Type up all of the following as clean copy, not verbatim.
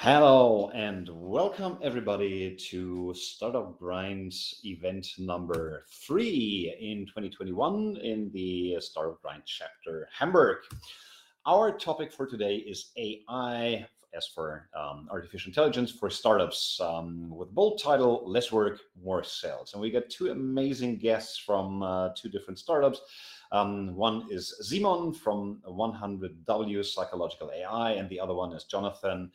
Hello and welcome everybody to Startup Grind event number 3 in 2021 in the Startup Grind chapter Hamburg. Our topic for today is AI, as for artificial intelligence for startups, with bold title, Less Work, More Sales. And we got two amazing guests from two different startups. One is Simon from 100W Psychological AI, and the other one is Jonathan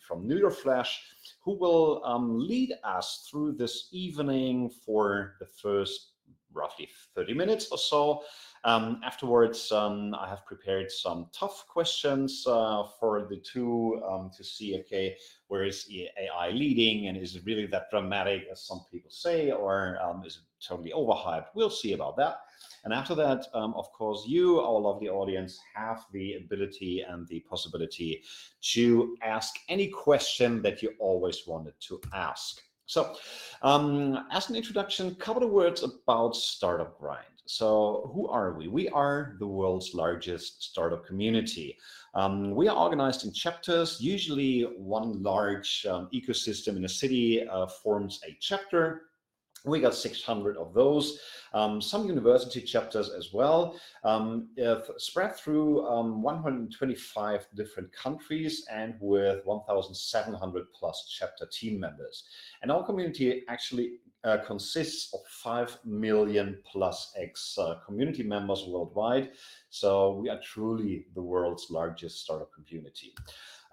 from Neuroflash, who will lead us through this evening for the first roughly 30 minutes or so. Afterwards, I have prepared some tough questions for the two to see, okay, where is AI leading, and is it really that dramatic as some people say, or is it totally overhyped? We'll see about that. And after that, of course, you, our lovely audience, have the ability and the possibility to ask any question that you always wanted to ask. So, as an introduction, a couple of words about Startup Grind. So, who are we? We are the world's largest startup community. We are organized in chapters. Usually, one large ecosystem in a city forms a chapter. We got 600 of those, some university chapters as well, spread through 125 different countries and with 1,700 plus chapter team members. And our community actually consists of 5 million plus community members worldwide. So we are truly the world's largest startup community.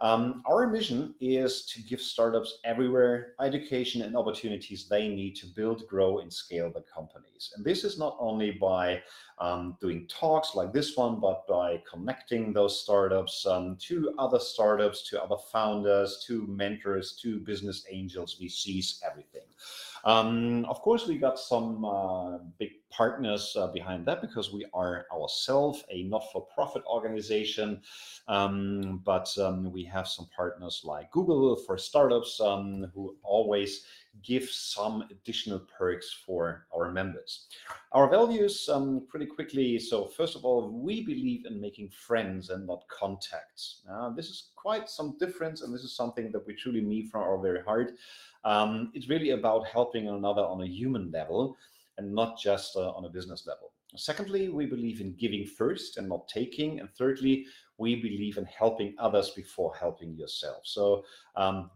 Our mission is to give startups everywhere education and opportunities they need to build, grow, and scale their companies. And this is not only by doing talks like this one, but by connecting those startups to other startups, to other founders, to mentors, to business angels, VCs, everything. Of course, we got some big partners behind that because we are ourselves a not-for-profit organization. But we have some partners like Google for startups who always give some additional perks for our members. Our values, pretty quickly. So first of all, we believe in making friends and not contacts. This is quite some difference, and this is something that we truly mean from our very heart. It's really about helping another on a human level and not just on a business level. Secondly, we believe in giving first and not taking. And thirdly, we believe in helping others before helping yourself. So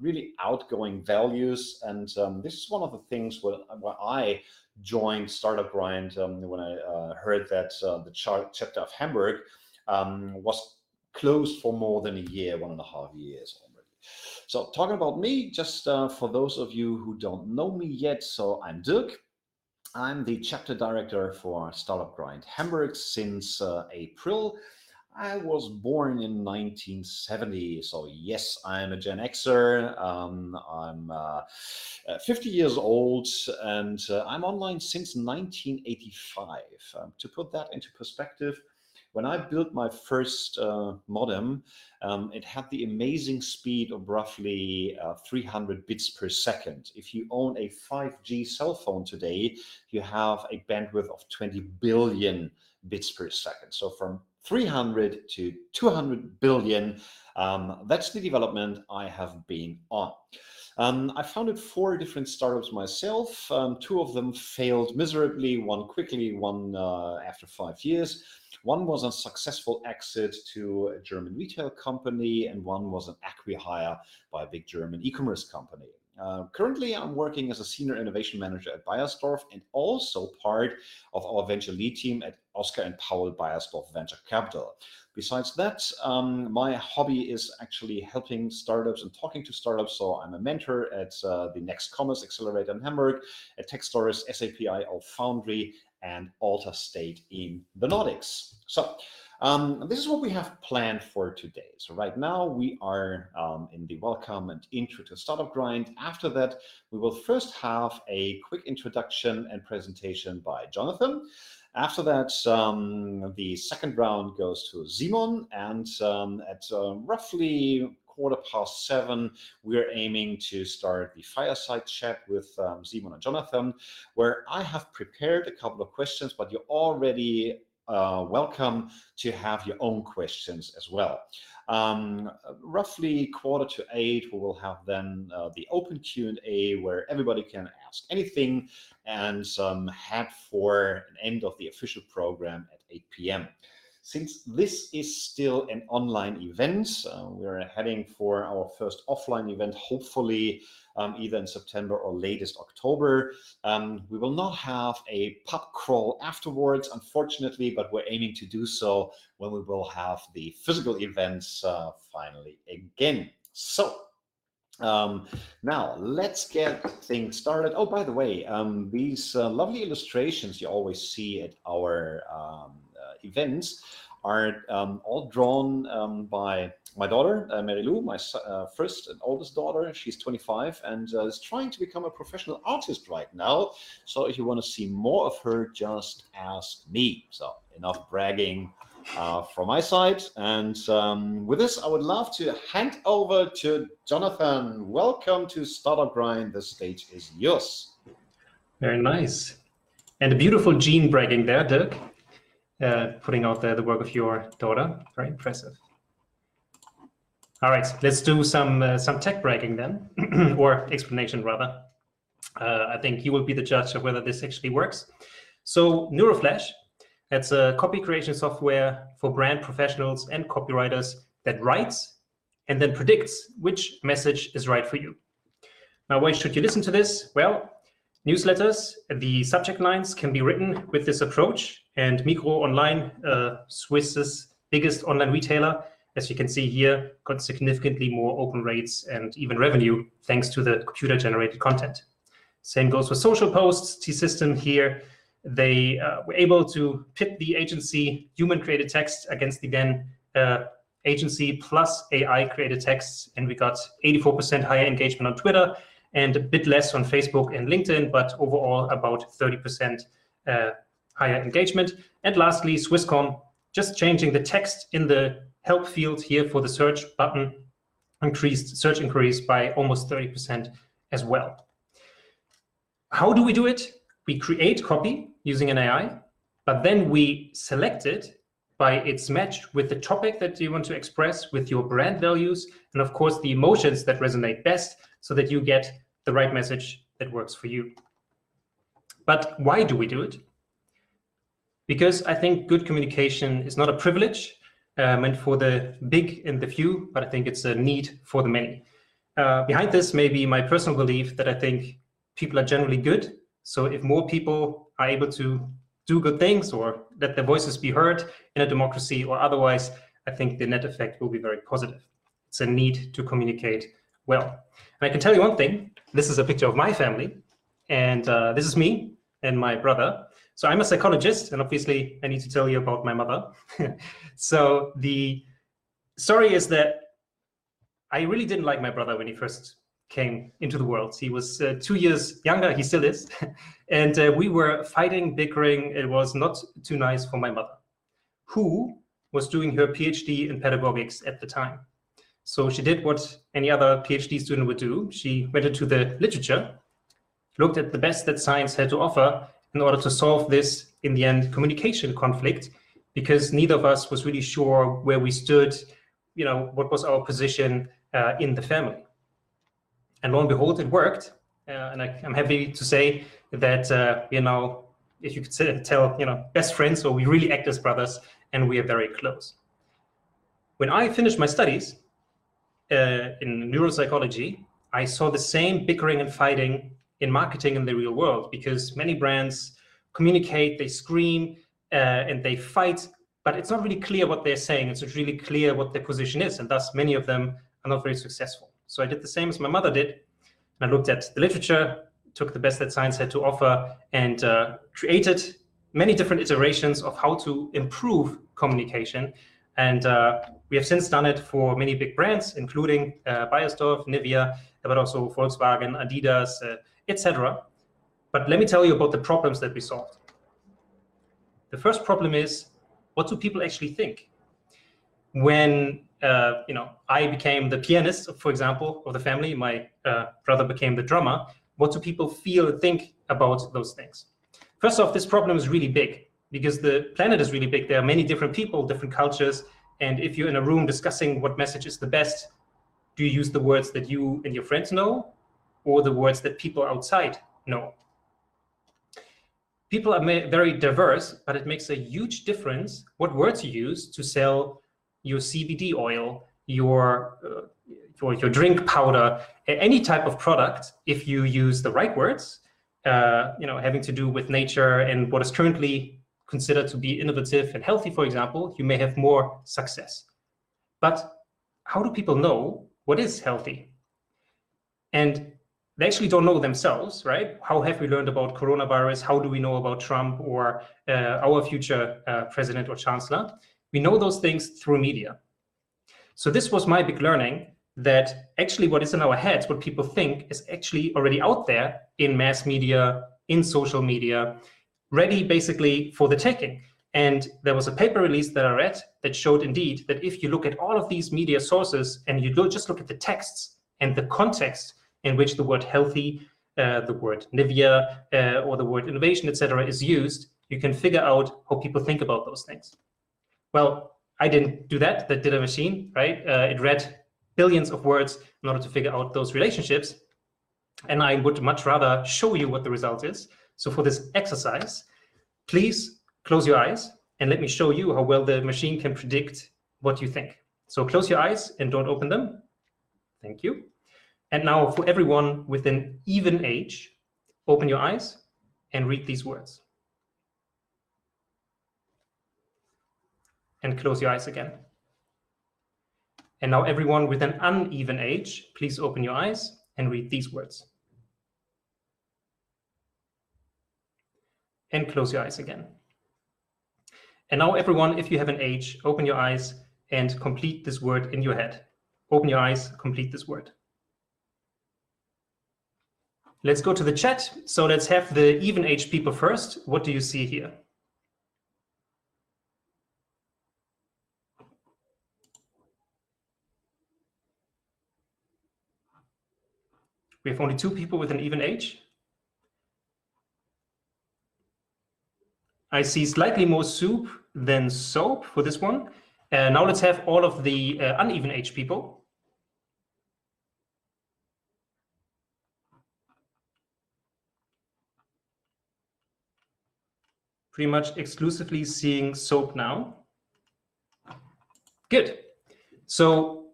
really outgoing values. And this is one of the things where I joined Startup Grind when I heard that the chapter of Hamburg was closed for more than a year, 1.5 years already. So talking about me, just for those of you who don't know me yet, so I'm Dirk. I'm the chapter director for Startup Grind Hamburg since April. I was born in 1970, so yes, I'm a Gen Xer. I'm 50 years old, and I'm online since 1985. To put that into perspective, when I built my first modem, it had the amazing speed of roughly 300 bits per second. If you own a 5G cell phone today, you have a bandwidth of 20 billion bits per second. So from 300 to 200 billion, that's the development I have been on. I founded 4 different startups myself. 2 of them failed miserably, one quickly, one after 5 years. One was a successful exit to a German retail company, and one was an acqui-hire by a big German e-commerce company. Currently, I'm working as a senior innovation manager at Beiersdorf and also part of our venture lead team at Oscar and Paul Beiersdorf Venture Capital. Besides that, my hobby is actually helping startups and talking to startups. So I'm a mentor at the Next Commerce Accelerator in Hamburg, at Techstories, SAP.iO Foundry, and Alta State in the Nordics. So this is what we have planned for today. So right now we are in the welcome and intro to Startup Grind. After that, we will first have a quick introduction and presentation by Jonathan. After that, the second round goes to Simon, and at roughly 7:15, we're aiming to start the fireside chat with Simon and Jonathan, where I have prepared a couple of questions, but you're already welcome to have your own questions as well. Roughly 7:45, we will have then the open Q&A where everybody can ask anything, and head for an end of the official program at 8 p.m. Since this is still an online event, we're heading for our first offline event, hopefully either in September or latest October. We will not have a pub crawl afterwards, unfortunately, but we're aiming to do so when we will have the physical events finally again. So now let's get things started. Oh, by the way, these lovely illustrations you always see at our events are all drawn by my daughter, Mary Lou, my first and oldest daughter. She's 25 and is trying to become a professional artist right now. So if you want to see more of her, just ask me. So enough bragging from my side. And with this, I would love to hand over to Jonathan. Welcome to Startup Grind. The stage is yours. Very nice. And a beautiful gene bragging there, Dirk. Putting out there the work of your daughter. Very impressive. All right, let's do some tech bragging then, or explanation rather. I think you will be the judge of whether this actually works. So Neuroflash, that's a copy creation software for brand professionals and copywriters that writes and then predicts which message is right for you. Now, why should you listen to this? Well, newsletters, the subject lines can be written with this approach, and Migros Online, Swiss's biggest online retailer, as you can see here, got significantly more open rates and even revenue thanks to the computer-generated content. Same goes for social posts. T-System here, they were able to pit the agency human-created text against the then agency plus AI-created texts, and we got 84% higher engagement on Twitter and a bit less on Facebook and LinkedIn, but overall about 30% higher engagement. And lastly, Swisscom, just changing the text in the help field here for the search button, increased search inquiries by almost 30% as well. How do we do it? We create copy using an AI, but then we select it by its match with the topic that you want to express, with your brand values, and of course the emotions that resonate best, so that you get the right message that works for you. But why do we do it? Because I think good communication is not a privilege meant for the big and the few, but I think it's a need for the many. Behind this may be my personal belief that I think people are generally good. So if more people are able to do good things or let their voices be heard in a democracy or otherwise, I think the net effect will be very positive. It's a need to communicate well. And I can tell you one thing, this is a picture of my family, and this is me and my brother. So I'm a psychologist, and obviously I need to tell you about my mother. So the story is that I really didn't like my brother when he first came into the world. He was 2 years younger, he still is. And we were fighting, bickering. It was not too nice for my mother, who was doing her PhD in pedagogics at the time. So she did what any other PhD student would do. She went into the literature, looked at the best that science had to offer in order to solve this, in the end, communication conflict, because neither of us was really sure where we stood, what was our position in the family. And lo and behold, it worked. And I'm happy to say that, if you could tell, best friends, so we really act as brothers, and we are very close. When I finished my studies in neuropsychology, I saw the same bickering and fighting in marketing in the real world, because many brands communicate, they scream, and they fight, but it's not really clear what they're saying. It's not really clear what their position is, and thus many of them are not very successful. So I did the same as my mother did, and I looked at the literature, took the best that science had to offer, and created many different iterations of how to improve communication. And we have since done it for many big brands, including Beiersdorf, Nivea, but also Volkswagen, Adidas, etc. But let me tell you about the problems that we solved. The first problem is, what do people actually think? When I became the pianist, for example, of the family, my brother became the drummer, what do people feel and think about those things? First off, this problem is really big because the planet is really big. There are many different people, different cultures, And if you're in a room discussing what message is the best, do you use the words that you and your friends know, or the words that people outside know? People are very diverse, but it makes a huge difference what words you use to sell your CBD oil, your drink powder, any type of product. If you use the right words, having to do with nature and what is currently considered to be innovative and healthy, for example, you may have more success. But how do people know what is healthy? And they actually don't know themselves, right? How have we learned about coronavirus? How do we know about Trump or our future president or chancellor? We know those things through media. So this was my big learning, that actually what is in our heads, what people think, is actually already out there in mass media, in social media, ready basically for the taking. And there was a paper release that I read that showed indeed that if you look at all of these media sources and you just look at the texts and the context in which the word healthy, the word Nivea, or the word innovation, etc., is used, you can figure out how people think about those things. Well, I didn't do that. That did a machine, right? It read billions of words in order to figure out those relationships. And I would much rather show you what the result is. So for this exercise, please close your eyes and let me show you how well the machine can predict what you think. So close your eyes and don't open them. Thank you. And now for everyone with an even age, open your eyes and read these words. And close your eyes again. And now everyone with an uneven age, please open your eyes and read these words. And close your eyes again. And now everyone, if you have an age, open your eyes and complete this word in your head. Open your eyes, complete this word. Let's go to the chat. So let's have the even age people first. What do you see here? We have only 2 people with an even age. I see slightly more soup than soap for this one. Now let's have all of the uneven age people. Pretty much exclusively seeing soap now. Good. So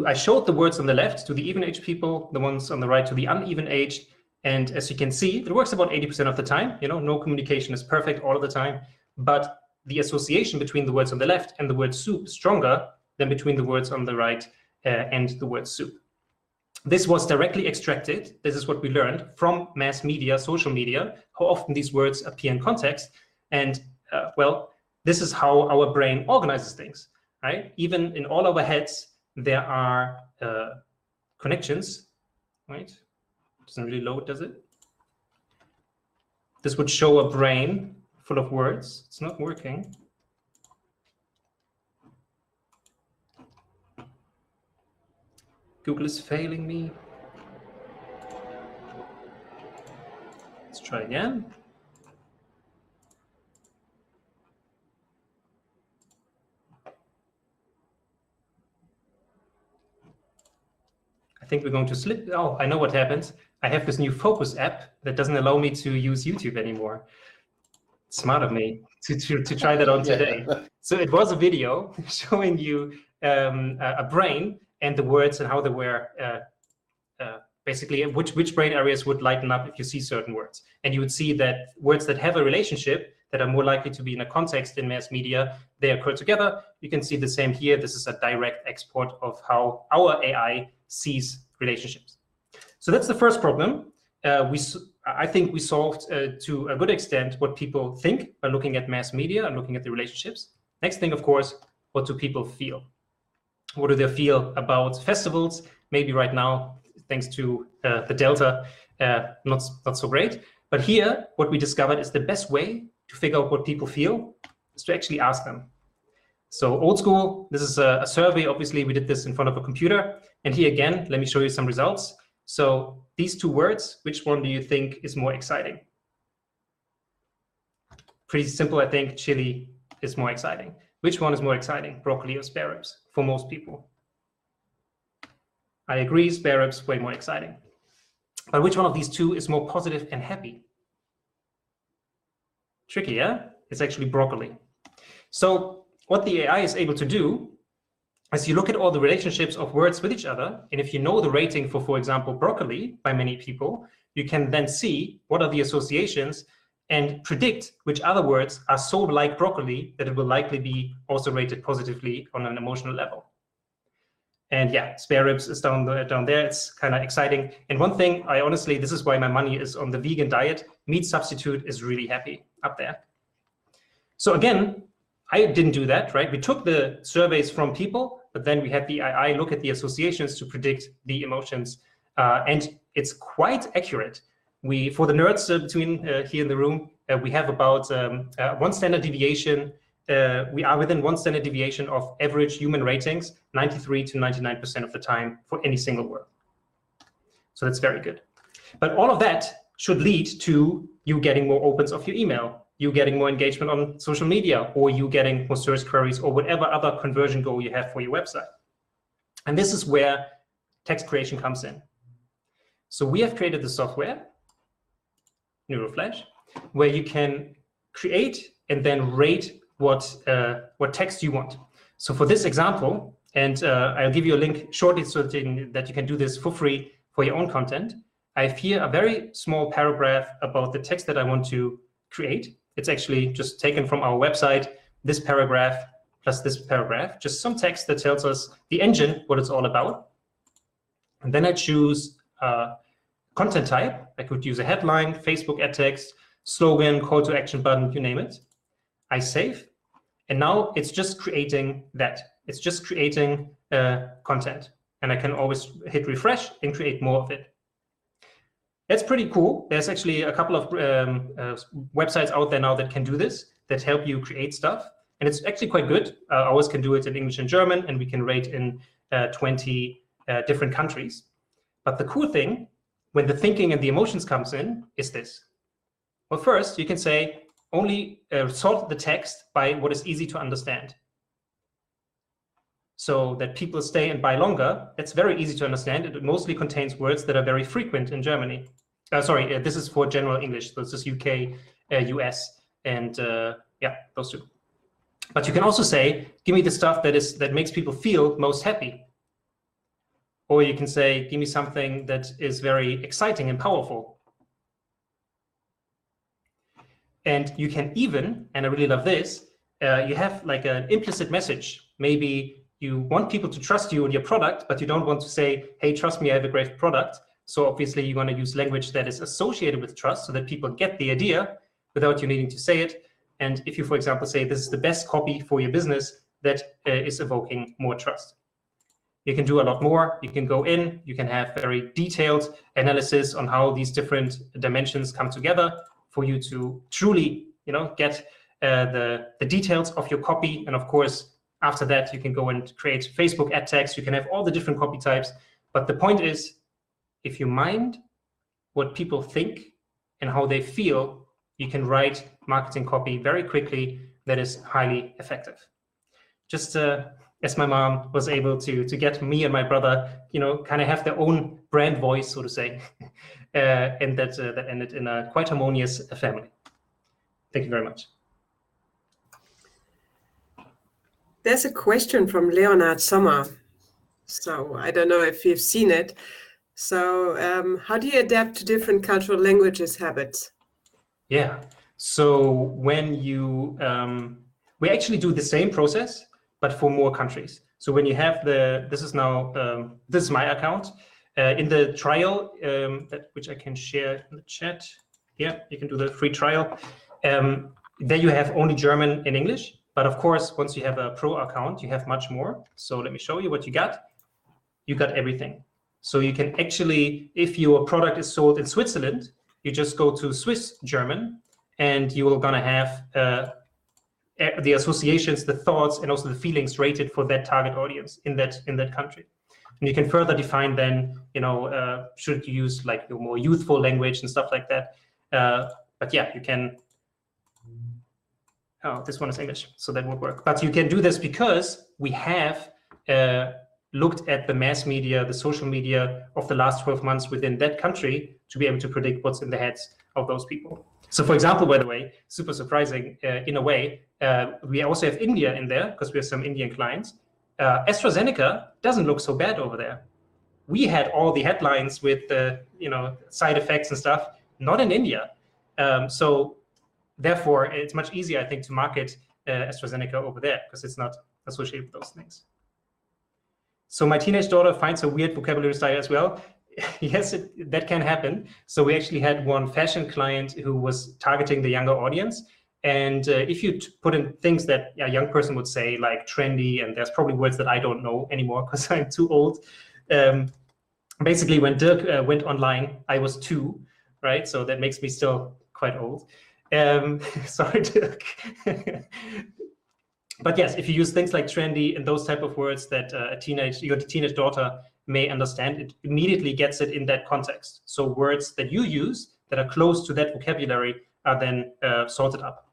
I showed the words on the left to the even age people, the ones on the right to the uneven age. And as you can see, it works about 80% of the time. No communication is perfect all of the time, but the association between the words on the left and the word soup is stronger than between the words on the right and the word soup. This was directly extracted. This is what we learned from mass media, social media, how often these words appear in context. And well, this is how our brain organizes things, right? Even in all our heads, there are connections, right? Doesn't really load, does it? This would show a brain full of words. It's not working. Google is failing me. Let's try again. I think we're going to slip. Oh, I know what happens. I have this new Focus app that doesn't allow me to use YouTube anymore. Smart of me to try that on today. Yeah. So it was a video showing you a brain and the words and how they were basically which brain areas would lighten up if you see certain words. And you would see that words that have a relationship, that are more likely to be in a context in mass media, they occur together. You can see the same here. This is a direct export of how our AI sees relationships. So that's the first problem. I think we solved to a good extent what people think by looking at mass media and looking at the relationships. Next thing, of course, what do people feel? What do they feel about festivals? Maybe right now, thanks to the Delta, not so great. But here, what we discovered is the best way to figure out what people feel is to actually ask them. So old school, this is a survey. Obviously, we did this in front of a computer. And here again, let me show you some results. So these 2 words, which one do you think is more exciting? Pretty simple, I think. Chili is more exciting. Which one is more exciting, broccoli or spare ribs, for most people? I agree, spare ribs way more exciting. But which one of these two is more positive and happy? Tricky, yeah? It's actually broccoli. So what the AI is able to do is you look at all the relationships of words with each other, and if you know the rating for example, broccoli by many people, you can then see what are the associations and predict which other words are so like broccoli that it will likely be also rated positively on an emotional level. And yeah, spare ribs is down there. It's kind of exciting. And one thing, I honestly, this is why my money is on the vegan diet. Meat substitute is really happy up there. So again, I didn't do that, right? We took the surveys from people, but then we had the AI look at the associations to predict the emotions. And it's quite accurate. For the nerds between here in the room, we have about 1 standard deviation. We are within 1 standard deviation of average human ratings, 93 to 99% of the time for any single word. So that's very good. But all of that should lead to you getting more opens of your email, you getting more engagement on social media, or you getting more search queries, or whatever other conversion goal you have for your website. And this is where text creation comes in. So we have created the software, Neuroflash, where you can create and then rate what text you want. So for this example, and I'll give you a link shortly so that you can do this for free for your own content. I have here a very small paragraph about the text that I want to create. It's actually just taken from our website, this paragraph plus this paragraph, just some text that tells us the engine, what it's all about. And then I choose content type. I could use a headline, Facebook ad text, slogan, call to action button, you name it. I save, and now it's just creating that. It's just creating content, and I can always hit refresh and create more of it. That's pretty cool. There's actually a couple of websites out there now that can do this, that help you create stuff, and it's actually quite good. Ours can do it in English and German, and we can rate in 20 different countries. But the cool thing, when the thinking and the emotions comes in, is this. Well, first, you can say, only sort the text by what is easy to understand, so that people stay and buy longer. That's very easy to understand. It mostly contains words that are very frequent in Germany. This is for general English. So this is UK, US, and yeah, those two. But you can also say, give me the stuff that makes people feel most happy. Or you can say, give me something that is very exciting and powerful. And you can even, and I really love this, you have like an implicit message. Maybe you want people to trust you and your product, but you don't want to say, hey, trust me, I have a great product. So obviously you're going to use language that is associated with trust so that people get the idea without you needing to say it. And if you, for example, say this is the best copy for your business, that is evoking more trust. You can do a lot more. You can go in, you can have very detailed analysis on how these different dimensions come together for you to truly, get the details of your copy. And of course, after that, you can go and create Facebook ad text. You can have all the different copy types. But the point is, if you mind what people think and how they feel, you can write marketing copy very quickly that is highly effective. Just as my mom was able to get me and my brother, kind of have their own brand voice, so to say, and that ended in a quite harmonious family. Thank you very much. There's a question from Leonard Sommer. So I don't know if you've seen it. So how do you adapt to different cultural languages habits? Yeah. So when you, we actually do the same process, but for more countries. So when you have this is my account. In the trial, which I can share in the chat. Yeah, you can do the free trial. There you have only German and English. But of course, once you have a pro account, you have much more. So let me show you what you got. You got everything. So you can actually, if your product is sold in Switzerland, you just go to Swiss German, and you are gonna have the associations, the thoughts, and also the feelings rated for that target audience in that country. And you can further define then, should you use like the more youthful language and stuff like that. But yeah, you can Oh, this one is English, so that won't work. But you can do this because we have looked at the mass media, the social media of the last 12 months within that country to be able to predict what's in the heads of those people. So for example, by the way, super surprising in a way, we also have India in there because we have some Indian clients. AstraZeneca doesn't look so bad over there. We had all the headlines with the side effects and stuff, not in India. So therefore, it's much easier, I think, to market AstraZeneca over there because it's not associated with those things. So my teenage daughter finds a weird vocabulary style as well. Yes, that can happen. So we actually had one fashion client who was targeting the younger audience. And if you put in things that a young person would say, like trendy, and there's probably words that I don't know anymore because I'm too old. Basically, when Dirk went online, I was 2, right? So that makes me still quite old. Sorry, Dirk. But yes, if you use things like trendy and those type of words that your teenage daughter may understand, it immediately gets it in that context. So words that you use that are close to that vocabulary are then sorted up.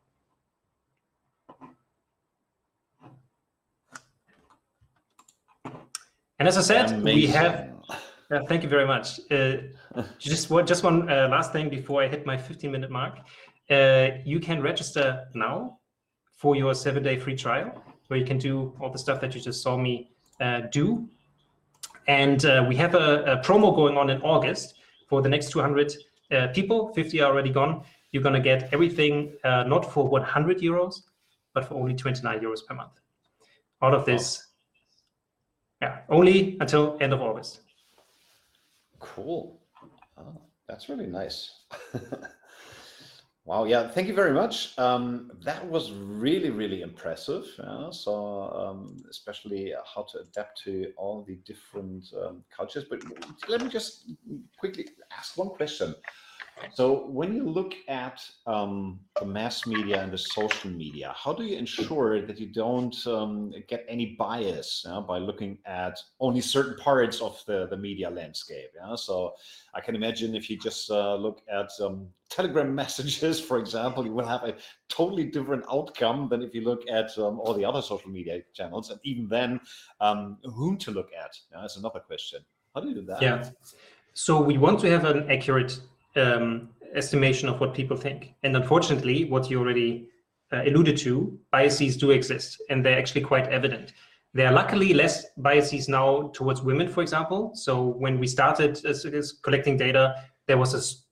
And as I said, Amazing. We have. Thank you very much. Just one last thing before I hit my 15-minute mark. You can register now for your 7-day free trial, where you can do all the stuff that you just saw me do. And we have a promo going on in August for the next 200 people. 50 are already gone. You're going to get everything not for 100 euros, but for only 29 euros per month. Out of this, only until end of August. Cool. Oh, that's really nice. Wow. Yeah. Thank you very much. That was really, really impressive. So especially how to adapt to all the different cultures. But let me just quickly ask one question. So when you look at the mass media and the social media, how do you ensure that you don't get any bias by looking at only certain parts of the media landscape? So I can imagine if you just look at Telegram messages, for example, you will have a totally different outcome than if you look at all the other social media channels. And even then, whom to look at? That's another question. How do you do that? Yeah. So we want to have an accurate estimation of what people think. And unfortunately, what you already alluded to, biases do exist, and they're actually quite evident. There are luckily less biases now towards women, for example. So when we started collecting data, there was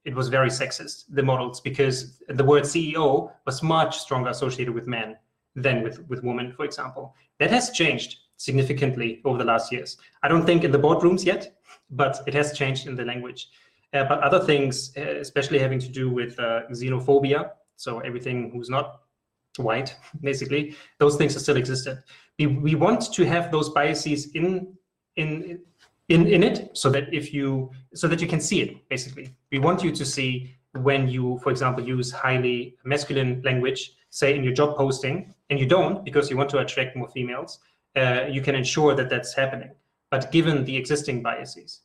it was very sexist, the models, because the word CEO was much stronger associated with men than with women, for example. That has changed significantly over the last years. I don't think in the boardrooms yet, but it has changed in the language. But other things, especially having to do with xenophobia, so everything who's not white, basically, those things are still existent. We want to have those biases in it, so that you can see it. Basically, we want you to see when you, for example, use highly masculine language, say in your job posting, and you don't because you want to attract more females. You can ensure that that's happening. But given the existing biases.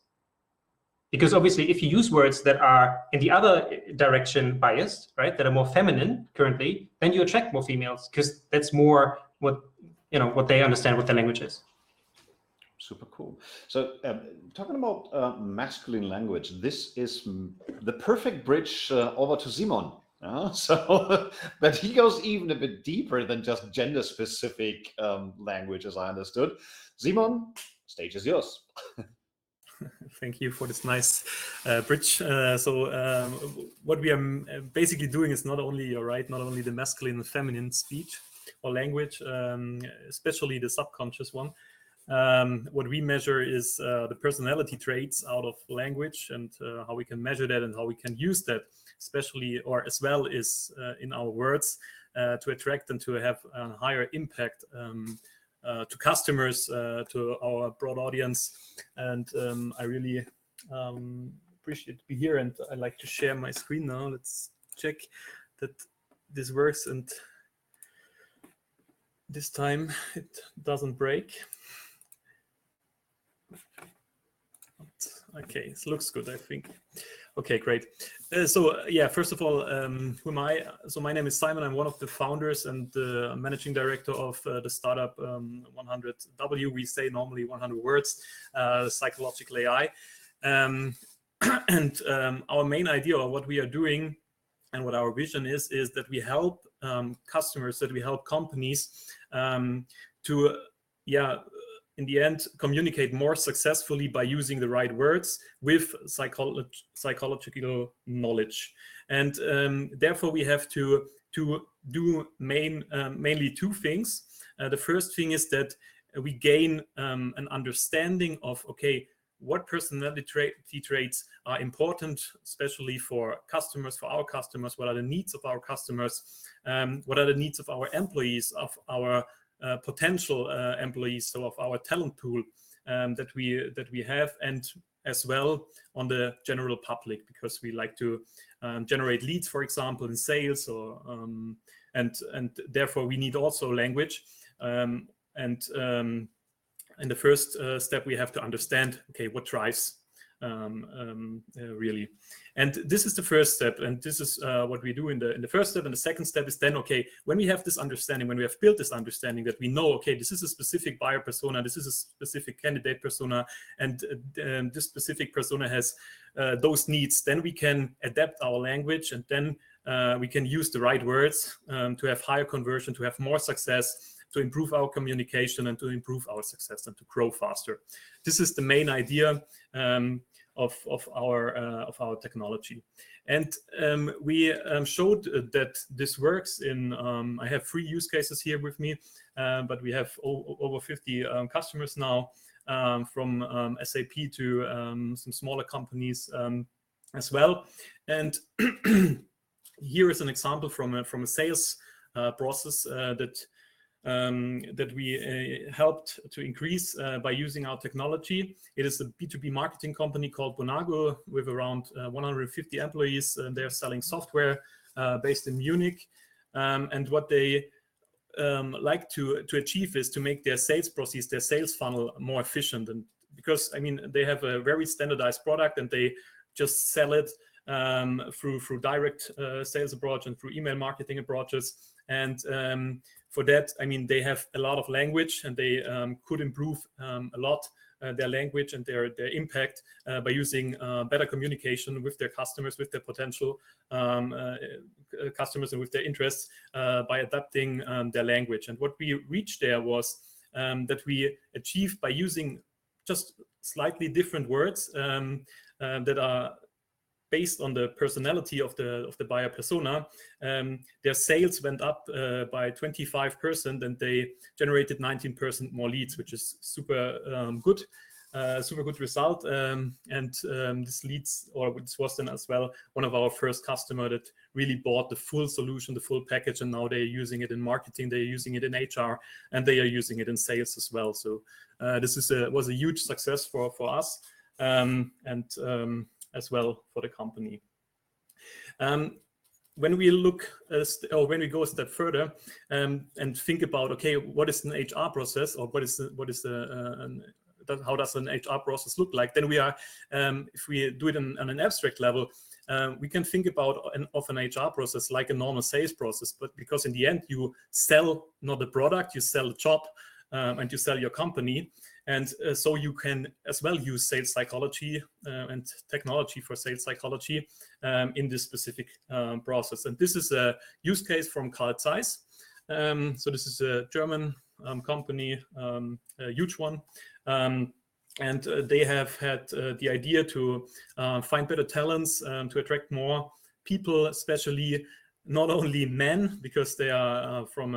Because obviously, if you use words that are in the other direction biased, right, that are more feminine currently, then you attract more females because that's more what they understand what the language is. Super cool. So talking about masculine language, this is the perfect bridge over to Simon. So, but he goes even a bit deeper than just gender-specific language, as I understood. Simon, stage is yours. Thank you for this nice bridge. So what we are basically doing is not only the masculine and feminine speech or language, especially the subconscious one. What we measure is the personality traits out of language and how we can measure that and how we can use that, especially or as well as in our words to attract and to have a higher impact to customers, to our broad audience. And I really appreciate to be here, and I like to share my screen now. Let's check that this works, and this time it doesn't break. Okay, it looks good, I think. Okay, great. Yeah, first of all, who am I? So my name is Simon. I'm one of the founders and the managing director of the startup 100W. We say normally 100 words, psychological AI. And our main idea, or what we are doing, and what our vision is that we help customers, that we help companies to, in the end, communicate more successfully by using the right words with psychological knowledge. And therefore, we have to do mainly two things. The first thing is that we gain an understanding of, okay, what personality traits are important, especially for customers, for our customers, what are the needs of our customers, what are the needs of our employees, of our potential employees, so of our talent pool that we have, and as well on the general public, because we like to generate leads, for example, in sales, or and therefore we need also language. In the first step, we have to understand, okay, what drives really. And this is the first step, and this is what we do in the first step. And the second step is then, okay, when we have this understanding, when we have built this understanding that we know, okay, this is a specific buyer persona, this is a specific candidate persona, and this specific persona has those needs, then we can adapt our language, and then we can use the right words to have higher conversion, to have more success, to improve our communication, and to improve our success, and to grow faster. This is the main idea of our technology. And we showed that this works in, I have 3 use cases here with me, but we have over 50 customers now, from SAP to some smaller companies as well. And here is an example from a sales process that we helped to increase by using our technology. It is a B2B marketing company called Bonago with around 150 employees. They're selling software based in Munich. And what they like to achieve is to make their sales process, their sales funnel more efficient. And because, I mean, they have a very standardized product, and they just sell it through direct sales approach and through email marketing approaches. And for that, I mean, they have a lot of language, and they could improve a lot their language and their impact by using better communication with their customers, with their potential customers, and with their interests by adapting their language. And what we reached there was that we achieved by using just slightly different words that are based on the personality of the buyer persona, their sales went up by 25%, and they generated 19% more leads, which is super good result. This leads, or this was then as well one of our first customer that really bought the full solution, the full package, and now they're using it in marketing, they're using it in HR, and they are using it in sales as well. So this was a huge success for us, as well for the company. When we look, when we go a step further and think about, okay, what is an HR process, or how does an HR process look like? Then we are, if we do it on an abstract level, we can think about an HR process like a normal sales process, but because in the end you sell not a product, you sell a job, and you sell your company. And so you can as well use sales psychology and technology for sales psychology in this specific process. And this is a use case from Carl Zeiss. So this is a German company, a huge one. And they have had the idea to find better talents, to attract more people, especially not only men, because they are from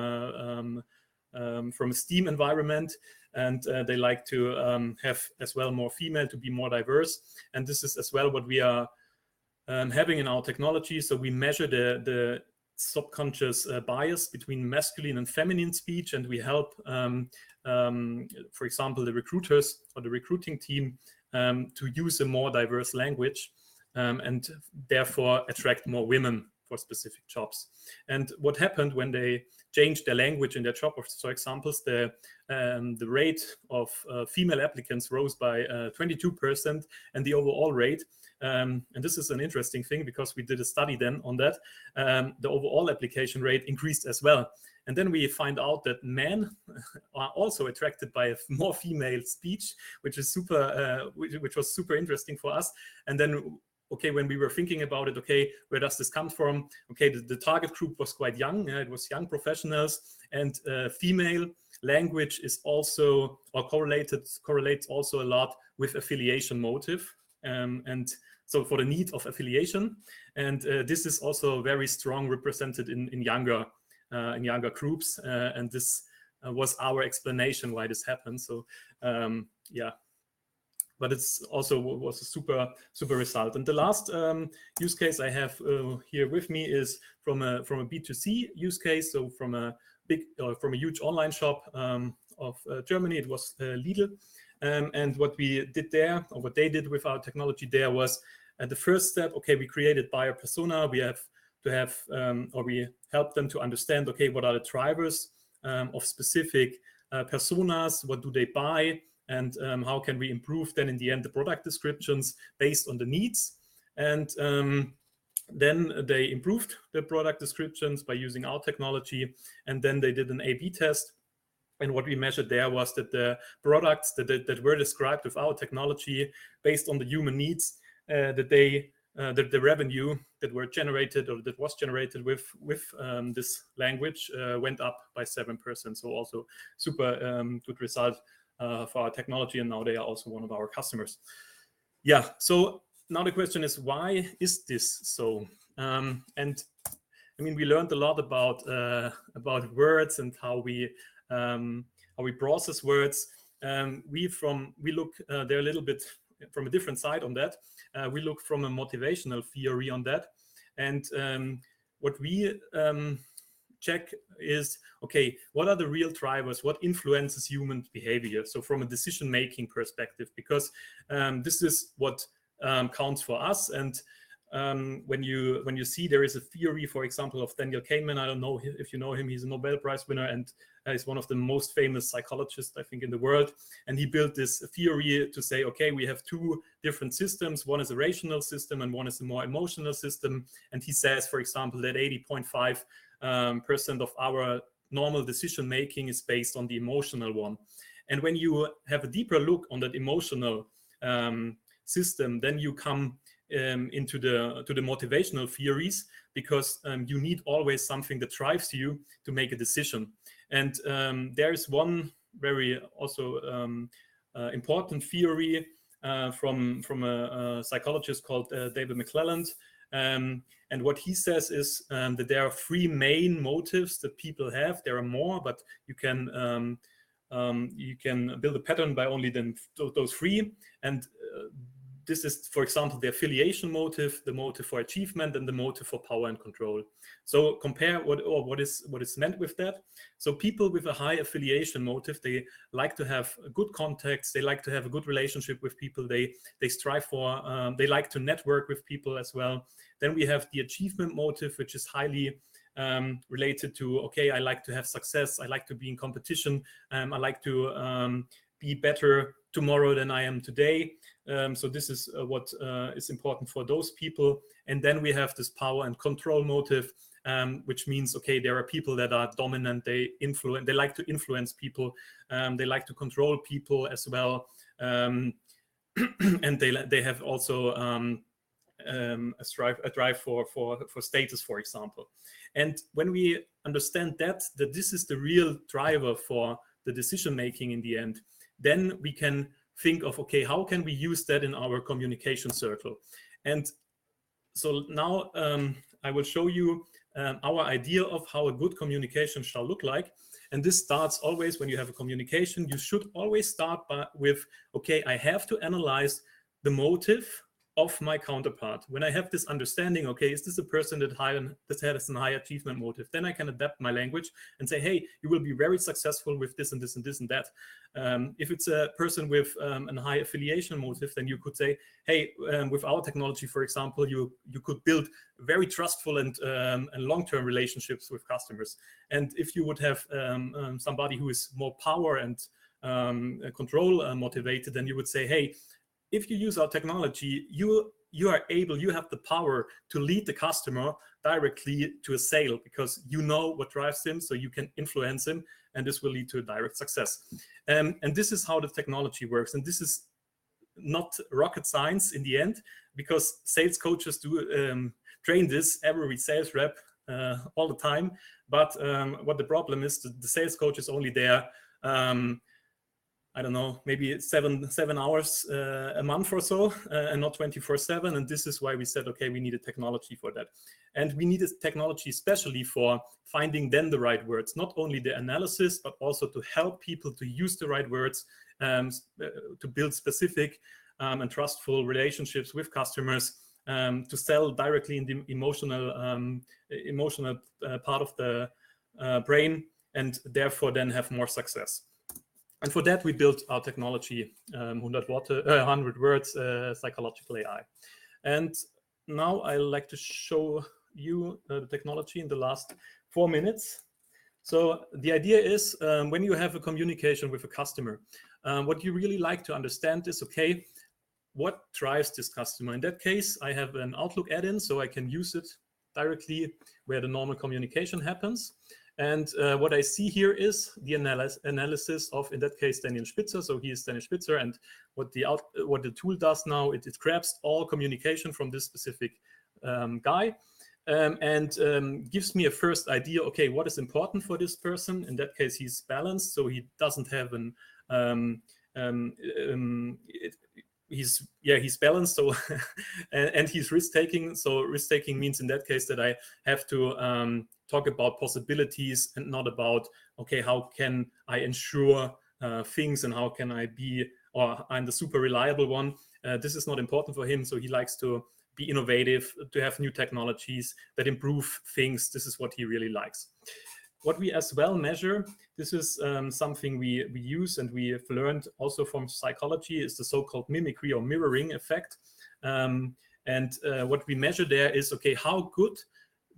a STEAM environment, and they like to have as well more female, to be more diverse. And this is as well what we are having in our technology. So we measure the subconscious bias between masculine and feminine speech, and we help, for example, the recruiters or the recruiting team to use a more diverse language and therefore attract more women for specific jobs. And what happened when they change their language in their job. For examples, the rate of female applicants rose by 22%, and the overall rate, and this is an interesting thing because we did a study then on that, the overall application rate increased as well. And then we find out that men are also attracted by a more female speech, which is which was super interesting for us. And then, okay, when we were thinking about it, okay, where does this come from? Okay, the target group was quite young. It was young professionals, and female language is also, or correlates also a lot with affiliation motive. And so for the need of affiliation. And this is also very strong represented in younger groups, and this was our explanation why this happened. So yeah, but it's also was a super result. And the last use case I have here with me is from a B2C use case. So from a huge online shop of Germany. It was Lidl, and what we did there, or what they did with our technology there, was the first step. Okay, we created buyer persona. We have to have, or we help them to understand, okay, what are the drivers of specific personas, what do they buy, and how can we improve then in the end the product descriptions based on the needs. And then they improved the product descriptions by using our technology, and then they did an A/B test. And what we measured there was that the products that were described with our technology based on the human needs, that the revenue that were generated, or that was generated with this language, went up by 7%. So also super good result for our technology, and now they are also one of our customers. Yeah. So now the question is, why is this so? And I mean, we learned a lot about words and how we process words. We look there a little bit from a different side on that. We look from a motivational theory on that, and what we check is, okay, what are the real drivers? What influences human behavior? So from a decision-making perspective, because this is what counts for us. And when you see there is a theory, for example, of Daniel Kahneman, I don't know if you know him, he's a Nobel Prize winner, and he's one of the most famous psychologists, I think, in the world. And he built this theory to say, okay, we have two different systems. One is a rational system and one is a more emotional system. And he says, for example, that 80.5% of our normal decision making is based on the emotional one. And when you have a deeper look on that emotional system, then you come into the motivational theories, because you need always something that drives you to make a decision. And there is one very also important theory from a psychologist called David McClelland. And what he says is that there are three main motives that people have. There are more, but you can build a pattern by only those three. And this is, for example, the affiliation motive, the motive for achievement, and the motive for power and control. So compare what is meant with that. So people with a high affiliation motive, they like to have good contacts, they like to have a good relationship with people, they strive for, they like to network with people as well. Then we have the achievement motive, which is highly related to, okay, I like to have success, I like to be in competition, I like to be better tomorrow than I am today. So this is what is important for those people. And then we have this power and control motive, which means, okay, there are people that are dominant, they like to influence people, they like to control people as well, and they have also a drive for status, for example. And when we understand that this is the real driver for the decision making in the end, then we can think of, okay, how can we use that in our communication circle? And so now I will show you our idea of how a good communication shall look like. And this starts always, when you have a communication, you should always start with, okay, I have to analyze the motive of my counterpart. When I have this understanding, okay, is this a person that has a high achievement motive? Then I can adapt my language and say, hey, you will be very successful with this and this and this and that. If it's a person with a high affiliation motive, then you could say, hey, with our technology, for example, you could build very trustful and long-term relationships with customers. And if you would have somebody who is more power and control motivated, then you would say, hey, if you use our technology, you have the power to lead the customer directly to a sale, because you know what drives him, so you can influence him, and this will lead to a direct success. And this is how the technology works. And this is not rocket science in the end, because sales coaches do train this, every sales rep, all the time. But what the problem is, the sales coach is only there, I don't know, maybe seven hours a month or so, and not 24/7. And this is why we said, okay, we need a technology for that. And we need a technology especially for finding then the right words, not only the analysis, but also to help people to use the right words, to build specific and trustful relationships with customers, to sell directly in the emotional part of the brain, and therefore then have more success. And for that, we built our technology, 100 words psychological AI. And now I like to show you the technology in the last 4 minutes. So the idea is, when you have a communication with a customer, what you really like to understand is, okay, what drives this customer? In that case, I have an Outlook add-in, so I can use it directly where the normal communication happens. And what I see here is the analysis of, in that case, Daniel Spitzer. So he is Daniel Spitzer, and what the tool does now, it grabs all communication from this specific guy, and gives me a first idea. Okay, what is important for this person? In that case, he's balanced, so he doesn't have he's balanced, so and he's risk-taking. So risk-taking means in that case that I have to talk about possibilities and not about, okay, how can I ensure things, and how can I be, or I'm the super reliable one. This is not important for him, so he likes to be innovative, to have new technologies that improve things. This is what he really likes. What we as well measure, this is something we use and we have learned also from psychology, is the so-called mimicry or mirroring effect. And what we measure there is, okay, how good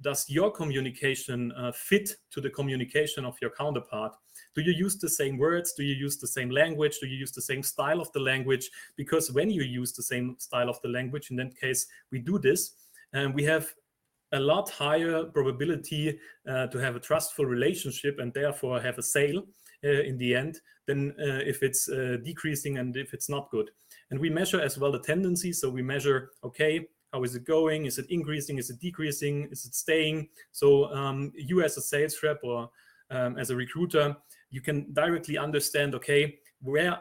does your communication fit to the communication of your counterpart? Do you use the same words? Do you use the same language? Do you use the same style of the language? Because when you use the same style of the language, in that case, we do this, and we have a lot higher probability to have a trustful relationship and therefore have a sale in the end than if it's decreasing and if it's not good. And we measure as well the tendency. So we measure, okay, how is it going? Is it increasing? Is it decreasing? Is it staying? So you as a sales rep or as a recruiter, you can directly understand, okay, where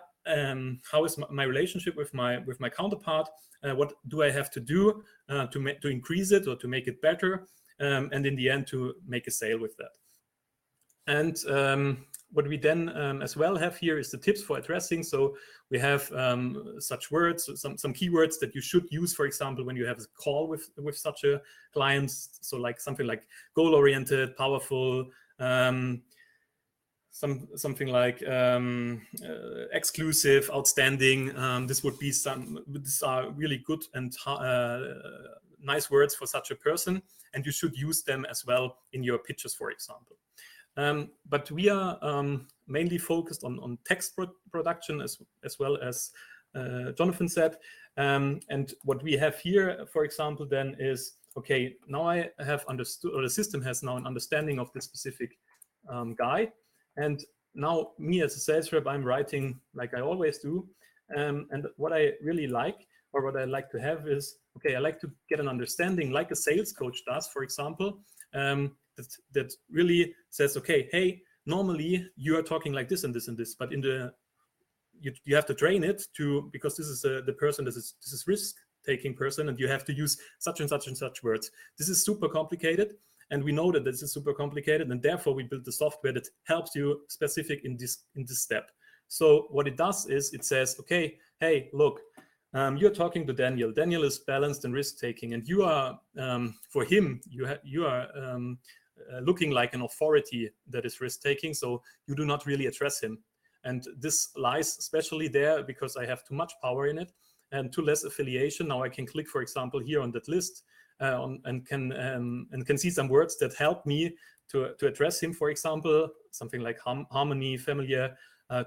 how is my relationship with my counterpart? What do I have to do to increase it or to make it better? And in the end, to make a sale with that. And what we then as well have here is the tips for addressing. So we have such words, some keywords that you should use, for example, when you have a call with such a client. So like something like goal-oriented, powerful, something like exclusive, outstanding. This would be these are really good and nice words for such a person, and you should use them as well in your pitches, for example. But we are mainly focused on text production as well as Jonathan said. And what we have here, for example, then is, okay, now I have understood, or the system has now an understanding of this specific guy. And now me as a sales rep, I'm writing like I always do. And what I really like, or what I like to have is, okay, I like to get an understanding like a sales coach does, for example, that really says, okay, hey, normally you are talking like this and this and this, but in the, you have to train it to, because this is the person, this is risk-taking person, and you have to use such and such and such words. This is super complicated. And we know that this is super complicated, and therefore we built the software that helps you specific in this step. So what it does is it says, okay, hey, look, you're talking to Daniel. Daniel is balanced and risk-taking, and you are, for him, you are looking like an authority that is risk-taking, so you do not really address him. And this lies especially there because I have too much power in it and too less affiliation. Now I can click, for example, here on that list and can see some words that help me to address him, for example, something like harmony, familiar,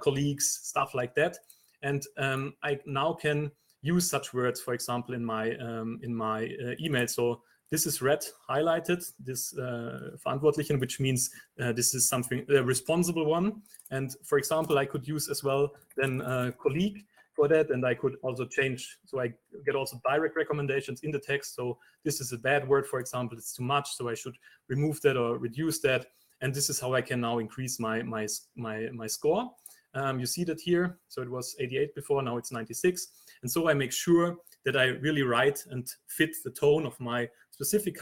colleagues, stuff like that. And I now can use such words, for example, in my email. So this is red highlighted, this Verantwortlichen, which means this is something, a responsible one. And for example, I could use as well then colleague for that, and I could also change, so I get also direct recommendations in the text. So this is a bad word, for example, it's too much, so I should remove that or reduce that. And this is how I can now increase my score. You see that here. So it was 88 before, now it's 96. And so I make sure that I really write and fit the tone of my specific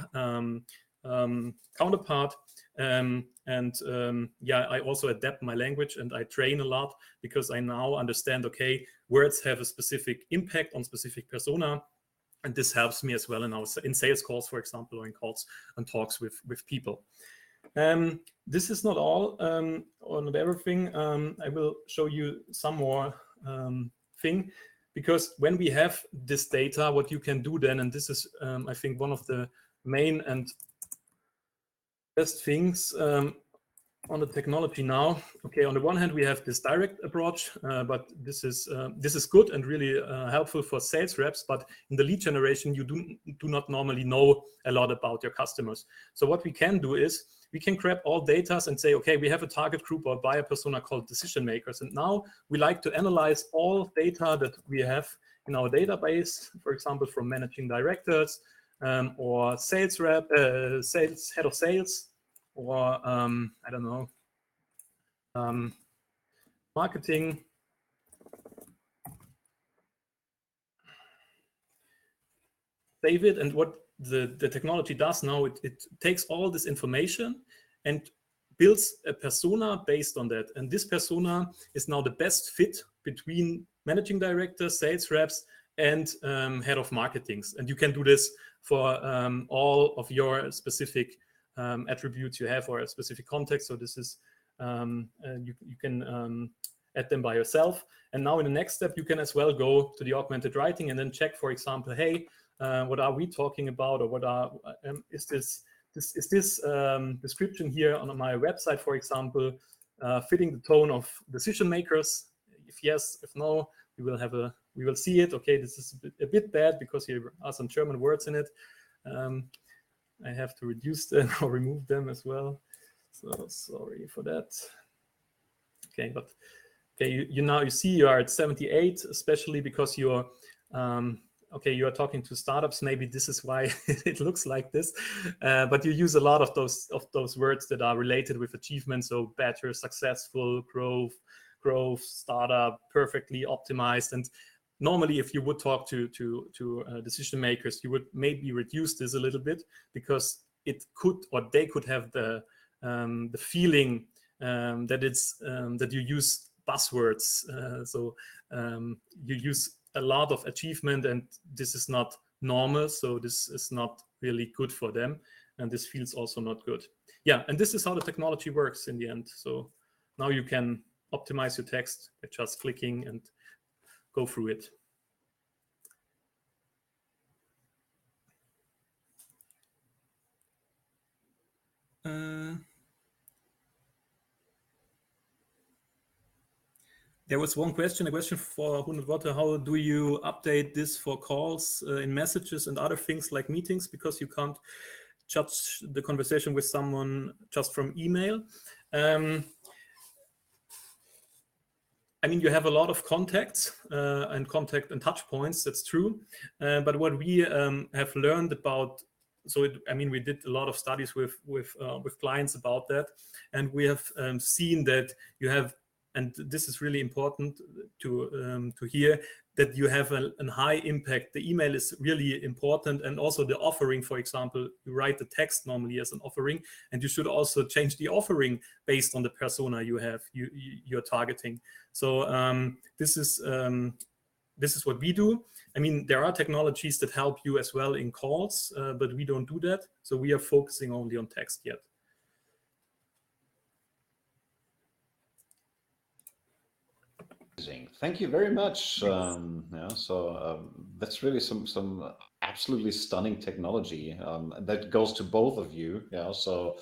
counterpart. Yeah, I also adapt my language and I train a lot because I now understand, okay, words have a specific impact on specific persona. And this helps me as well in sales calls, for example, or in calls and talks with people. This is not all or not everything. I will show you some more thing, because when we have this data, what you can do then, and this is I think one of the main and best things on the technology now. Okay, on the one hand we have this direct approach, but this is good and really helpful for sales reps. But in the lead generation, you do not normally know a lot about your customers. So what we can do is we can grab all data and say, okay, we have a target group or buyer persona called decision makers, and now we like to analyze all data that we have in our database, for example, from managing directors or sales rep, sales head of sales, or I don't know, marketing. Save it, and what the technology does now, it takes all this information and builds a persona based on that. And this persona is now the best fit between managing directors, sales reps, and head of marketings. And you can do this for all of your specific attributes you have or a specific context. So this is you can add them by yourself. And now in the next step, you can as well go to the augmented writing and then check, for example, hey, what are we talking about, or what are is this description here on my website, for example, fitting the tone of decision makers? If yes, if no, we will see it. Okay, this is a bit bad because here are some German words in it. I have to reduce them or remove them as well. So sorry for that. Okay, but okay, you see you are at 78, especially because you're okay, you are talking to startups. Maybe this is why it looks like this, but you use a lot of those words that are related with achievement. So better, successful, growth, startup, perfectly optimized. And normally, if you would talk to decision makers, you would maybe reduce this a little bit, because it could, or they could have the feeling that it's that you use buzzwords. So you use a lot of achievement, and this is not normal. So this is not really good for them, and this feels also not good. Yeah, and this is how the technology works in the end. So now you can optimize your text by just clicking and go through it. There was one question, a question for 100 Worte. How do you update this for calls in messages and other things like meetings? Because you can't judge the conversation with someone just from email. I mean, you have a lot of contacts and contact and touch points. That's true. But what we have learned about, we did a lot of studies with clients about that, and we have seen that you have, and this is really important to hear, that you have a high impact. The email is really important, and also the offering, for example, you write the text normally as an offering, and you should also change the offering based on the persona you're targeting. So this is what we do. I mean, there are technologies that help you as well in calls, but we don't do that. So we are focusing only on text yet. Thank you very much. That's really some absolutely stunning technology that goes to both of you. Yeah, so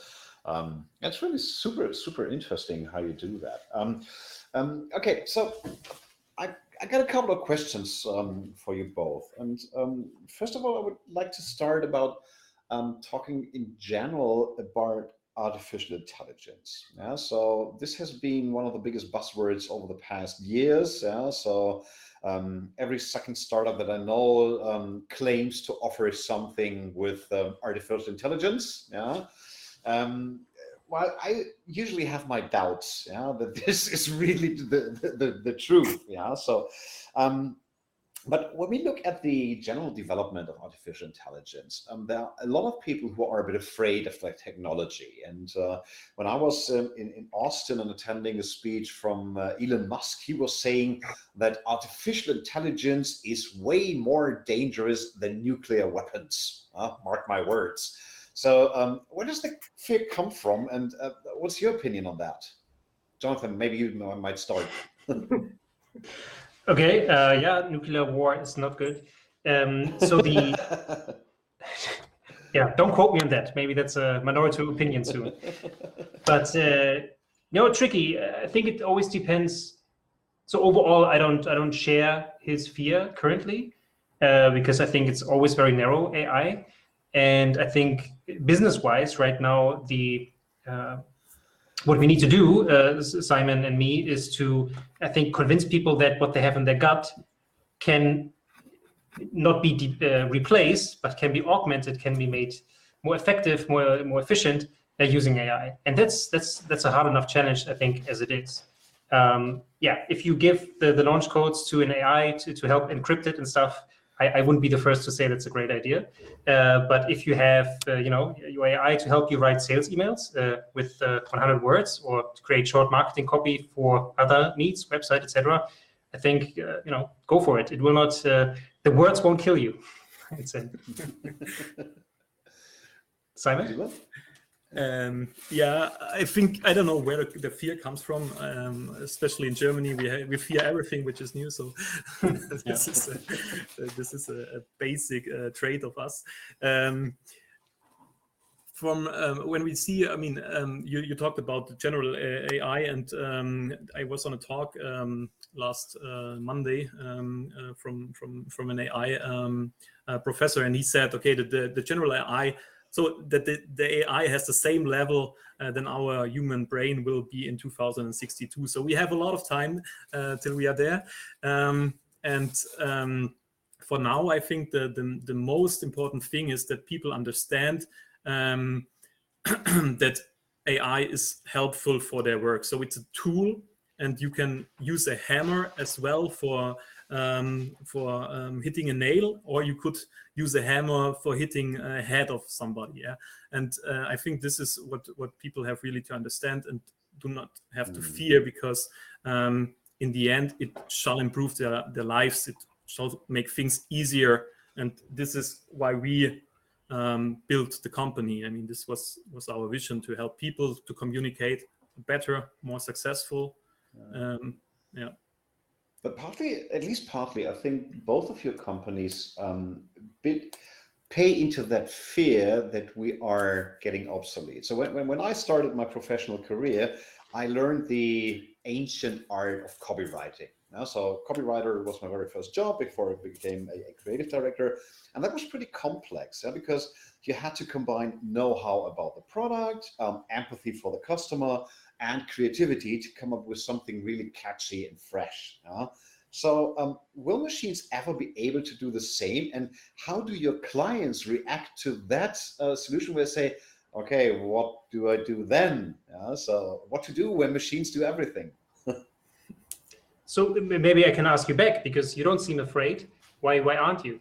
that's really super interesting how you do that. Okay, so I got a couple of questions for you both. And first of all, I would like to start about talking in general about artificial intelligence. Yeah, so this has been one of the biggest buzzwords over the past years. Yeah, so every second startup that I know claims to offer something with artificial intelligence. Yeah. Well, I usually have my doubts, yeah, that this is really the truth, yeah. So, but when we look at the general development of artificial intelligence, there are a lot of people who are a bit afraid of that technology. And when I was in Austin and attending a speech from Elon Musk, he was saying that artificial intelligence is way more dangerous than nuclear weapons. Mark my words. So where does the fear come from, and what's your opinion on that? Jonathan, maybe you might start. Okay, yeah, nuclear war is not good. So the yeah, don't quote me on that. Maybe that's a minority opinion soon. But tricky. I think it always depends. So overall, I don't share his fear currently because I think it's always very narrow AI, and I think business-wise right now the what we need to do, Simon and me, is to, I think, convince people that what they have in their gut can not be replaced, but can be augmented, can be made more effective, more efficient using AI. And that's a hard enough challenge, I think, as it is. Yeah, if you give the launch codes to an AI to help encrypt it and stuff, I wouldn't be the first to say that's a great idea. But if you have, your AI to help you write sales emails with 100 words, or to create short marketing copy for other needs, website, etc., I think go for it. It will not. The words won't kill you. I'd say. Simon. Yeah, I think, I don't know where the fear comes from, especially in Germany. We fear everything which is new, so this is a basic trait of us. From when we see, I mean, you talked about the general AI, and I was on a talk last Monday from an AI professor, and he said, okay, the general AI, so that the AI has the same level than our human brain will be in 2062. So we have a lot of time till we are there. For now, I think the most important thing is that people understand that AI is helpful for their work. So it's a tool, and you can use a hammer as well for hitting a nail, or you could use a hammer for hitting a head of somebody. Yeah, and I think this is what people have really to understand, and do not have to fear, because in the end it shall improve their lives. It shall make things easier, and this is why we built the company. I mean, this was our vision, to help people to communicate better, more successful. Yeah. But partly, at least partly, I think both of your companies pay into that fear that we are getting obsolete. So when I started my professional career, I learned the ancient art of copywriting. So copywriter was my very first job before I became a creative director. And that was pretty complex, because you had to combine know-how about the product, empathy for the customer, and creativity to come up with something really catchy and fresh. So will machines ever be able to do the same? And how do your clients react to that solution where they say, okay, what do I do then? So what to do when machines do everything? So maybe I can ask you back, because you don't seem afraid. Why aren't you?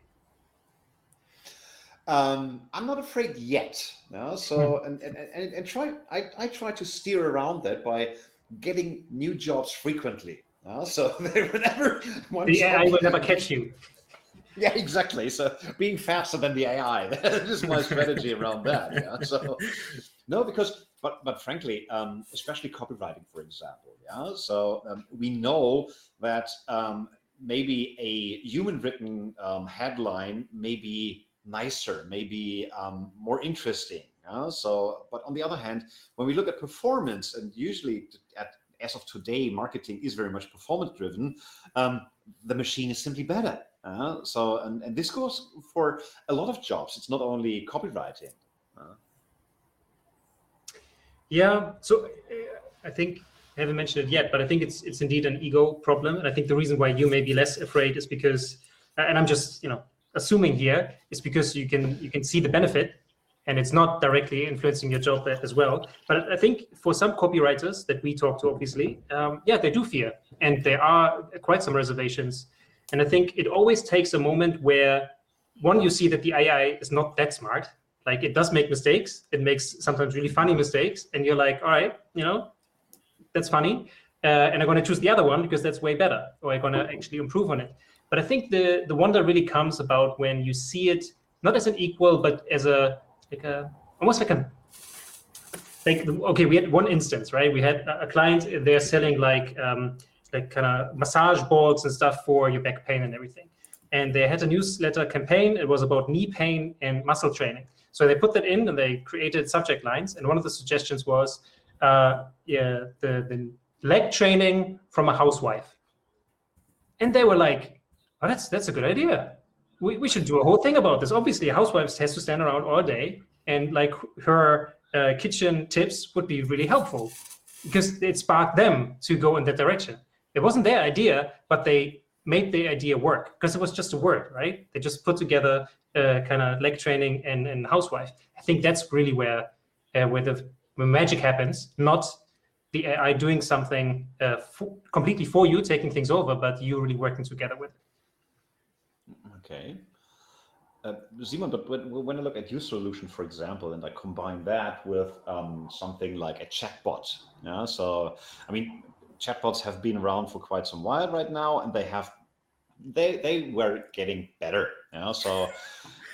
I'm not afraid yet. So I try to steer around that by getting new jobs frequently. So whenever one the job, AI will never catch you. Yeah, exactly. So being faster than the AI, that is my strategy around that. Yeah. So no, because but frankly, especially copywriting, for example. Yeah. So we know that maybe a human-written headline may be nicer, maybe more interesting. Yeah? So, but on the other hand, when we look at performance, and usually as of today, marketing is very much performance-driven. The machine is simply better. So, and this goes for a lot of jobs. It's not only copywriting. Yeah, so I think I haven't mentioned it yet, but I think it's indeed an ego problem, and I think the reason why you may be less afraid is because, and I'm just assuming here, is because you can see the benefit, and it's not directly influencing your job as well. But I think for some copywriters that we talk to, obviously, yeah, they do fear, and there are quite some reservations. And I think it always takes a moment where, one, you see that the AI is not that smart. Like, it does make mistakes. It makes sometimes really funny mistakes. And you're like, all right, that's funny. And I'm going to choose the other one because that's way better, or I'm going to actually improve on it. But I think the wonder really comes about when you see it not as an equal, but as almost like okay, we had one instance, right? We had a client, they're selling like kind of massage balls and stuff for your back pain and everything. And they had a newsletter campaign. It was about knee pain and muscle training. So they put that in and they created subject lines. And one of the suggestions was the leg training from a housewife. And they were like, oh, that's a good idea. We should do a whole thing about this. Obviously, a housewife has to stand around all day, and like her kitchen tips would be really helpful because it sparked them to go in that direction. It wasn't their idea, but they made the idea work because it was just a word, right? They just put together kind of leg training and housewife. I think that's really where the magic happens, not the AI doing something completely for you, taking things over, but you really working together with it. Okay. Simon, but when I look at your solution, for example, and I combine that with something like a chatbot, yeah. So, I mean, chatbots have been around for quite some while right now, and they were getting better. So,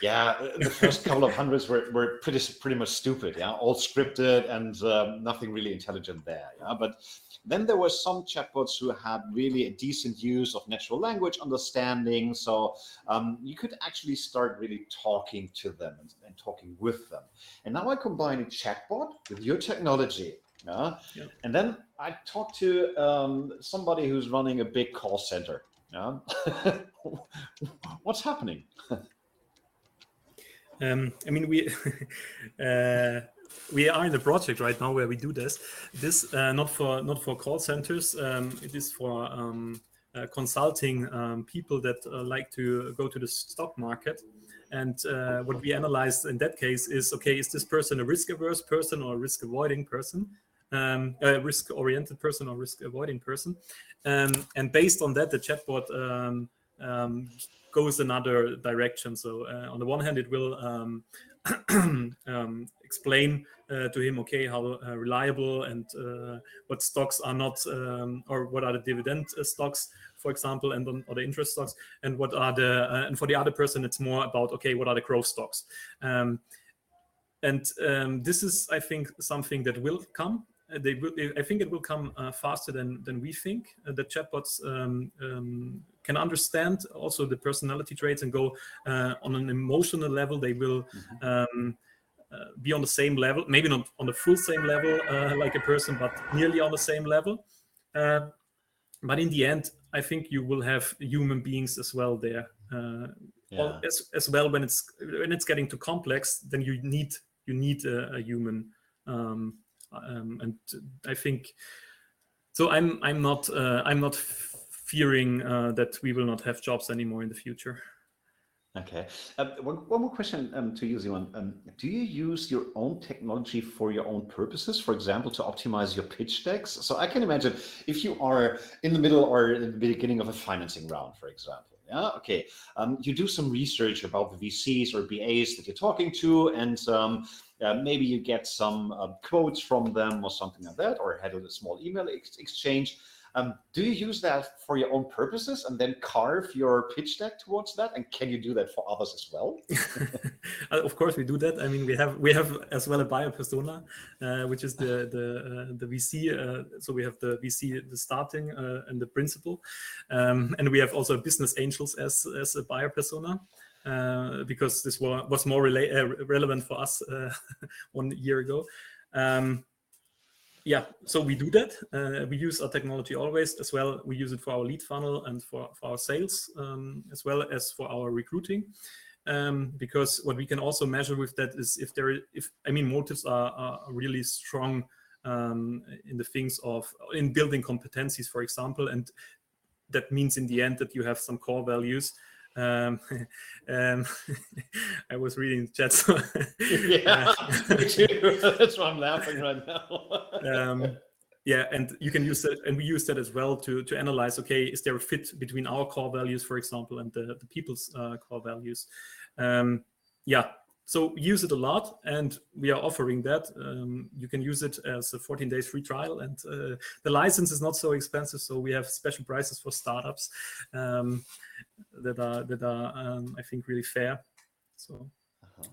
yeah, the first couple of hundreds were pretty much stupid. Yeah, all scripted and nothing really intelligent there. Yeah, but then there were some chatbots who had really a decent use of natural language understanding. So you could actually start really talking to them and talking with them. And now I combine a chatbot with your technology. Yeah. And then I talk to somebody who's running a big call center. Yeah. What's happening? I mean, we we are in the project right now where we do this. This not for call centers. It is for consulting people that like to go to the stock market. And what we analyzed in that case is, okay, is this person a risk-averse person or a risk-avoiding person? A risk-oriented person or risk-avoiding person? And based on that, the chatbot goes another direction. So on the one hand, it will explain to him, okay, how reliable and what stocks are not, or what are the dividend stocks, for example, and or the interest stocks, and what are the, and for the other person, it's more about, okay, what are the growth stocks? And this is, I think, something that will come. I think it will come faster than we think. The chatbots can understand also the personality traits and go on an emotional level. They will be on the same level, maybe not on the full same level like a person, but nearly on the same level. But in the end, I think you will have human beings as well there. Well, as well, when it's getting too complex, then you need a human. And I think so. I'm not fearing that we will not have jobs anymore in the future. Okay. One more question to you, Simon. Do you use your own technology for your own purposes, for example, to optimize your pitch decks? So I can imagine if you are in the middle or in the beginning of a financing round, for example. Yeah. Okay. You do some research about the VCs or BAs that you're talking to, and maybe you get some quotes from them or something like that, or had a small email exchange. Do you use that for your own purposes and then carve your pitch deck towards that? And can you do that for others as well? Of course, we do that. I mean, we have as well a buyer persona, which is the VC. So we have the VC, the starting, and the principal, and we have also business angels as a buyer persona. Because this was more relevant for us 1 year ago. Yeah, so we do that. We use our technology always as well. We use it for our lead funnel and for our sales, as well as for our recruiting. Because what we can also measure with that is if motives are really strong in the things in building competencies, for example, and that means in the end that you have some core values. I was reading the chat. So yeah, me too. That's why I'm laughing right now. Yeah, and you can use that, and we use that as well to analyze. Okay, is there a fit between our core values, for example, and the people's core values? Yeah, so we use it a lot, and we are offering that. You can use it as a 14 days free trial, and the license is not so expensive. So we have special prices for startups that are I think really fair. So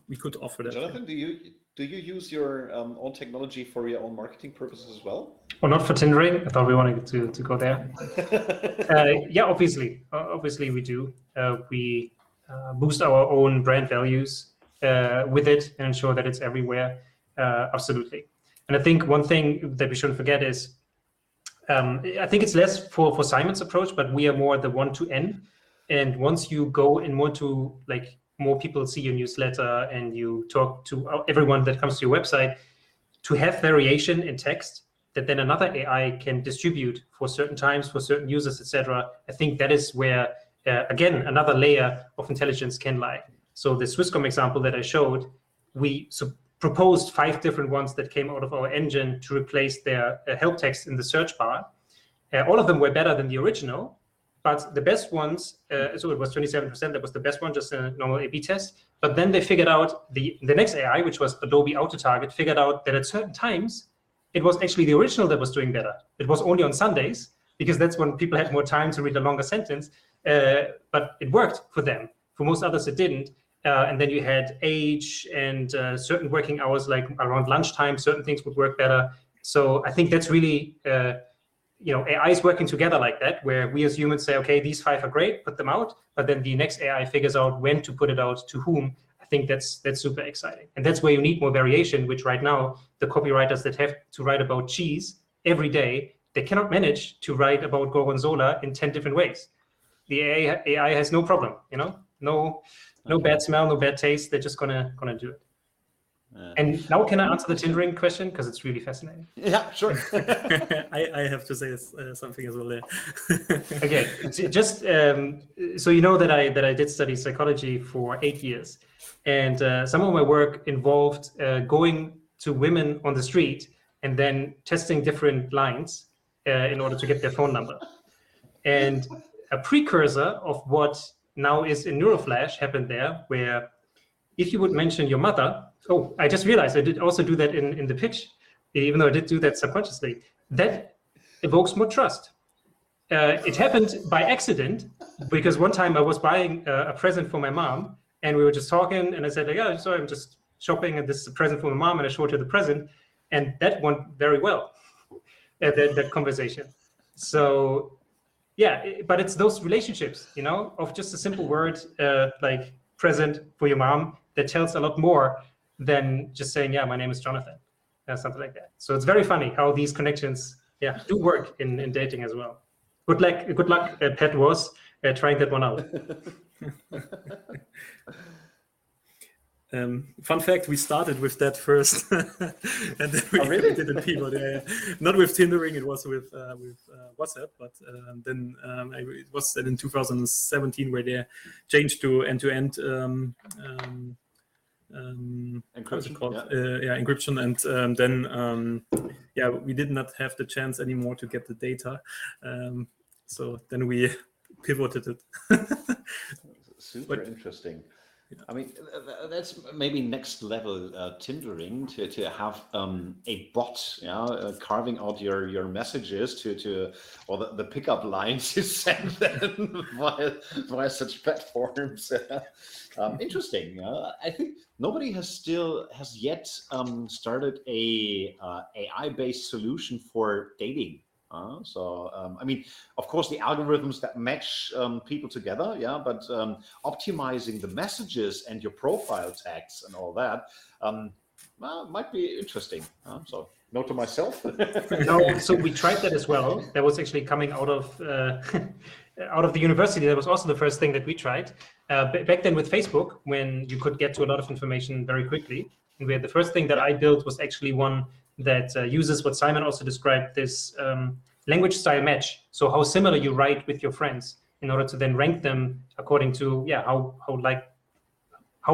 we could offer that. Jonathan, do you use your own technology for your own marketing purposes as well? Well, not for Tindering. I thought we wanted to go there. Yeah, obviously we do. We boost our own brand values with it and ensure that it's everywhere. Absolutely. And I think one thing that we shouldn't forget is, I think it's less for Simon's approach, but we are more the one-to-N. And once you go and want to, like, more people see your newsletter and you talk to everyone that comes to your website, to have variation in text that then another AI can distribute for certain times, for certain users, etc. I think that is where, again, another layer of intelligence can lie. So the Swisscom example that I showed, we proposed 5 different ones that came out of our engine to replace their help text in the search bar. All of them were better than the original. But the best ones, so it was 27%, that was the best one, just a normal A/B test. But then they figured out, the next AI, which was Adobe Auto Target, figured out that at certain times, it was actually the original that was doing better. It was only on Sundays, because that's when people had more time to read a longer sentence. But it worked for them. For most others, it didn't. And then you had age and certain working hours, like around lunchtime, certain things would work better. So I think that's really... AI is working together like that, where we as humans say, okay, these 5 are great, put them out, but then the next AI figures out when to put it out to whom. I think that's super exciting. And that's where you need more variation, which right now, the copywriters that have to write about cheese every day, they cannot manage to write about gorgonzola in 10 different ways. The AI has no problem, no bad smell, no bad taste. They're just gonna do it. And now can I answer the Tindering question? Because it's really fascinating. Yeah, sure. I have to say something as well there. Okay, just so you know that I did study psychology for 8 years. And some of my work involved going to women on the street and then testing different lines in order to get their phone number. And a precursor of what now is in Neuroflash happened there, where if you would mention your mother, I just realized I did also do that in the pitch, even though I did do that subconsciously. That evokes more trust. It happened by accident, because one time I was buying a present for my mom, and we were just talking, and I said, yeah, sorry, I'm just shopping, and this is a present for my mom, and I showed her the present, and that went very well, that conversation. So, yeah, but it's those relationships, of just a simple word like present for your mom that tells a lot more than just saying, yeah, my name is Jonathan, something like that. So it's very funny how these connections, do work in dating as well. Good luck, Pat was trying that one out. Fun fact: we started with that first, and then we did it people. Not with Tindering, it was with WhatsApp, but then it was then in 2017 where they changed to end-to-end encryption. Encryption, and then we did not have the chance anymore to get the data, so then we pivoted it. Super interesting. I mean, that's maybe next level Tindering to have a bot, carving out your messages or the pickup lines you send them via such platforms. Interesting. I think nobody has yet started a AI-based solution for dating. I mean, of course, the algorithms that match people together, but optimizing the messages and your profile tags and all that might be interesting. So, note to myself. No, so we tried that as well. That was actually coming out of out of the university. That was also the first thing that we tried back then with Facebook, when you could get to a lot of information very quickly. And the first thing that I built was actually one that uses what Simon also described, this language style match. So how similar you write with your friends in order to then rank them according to how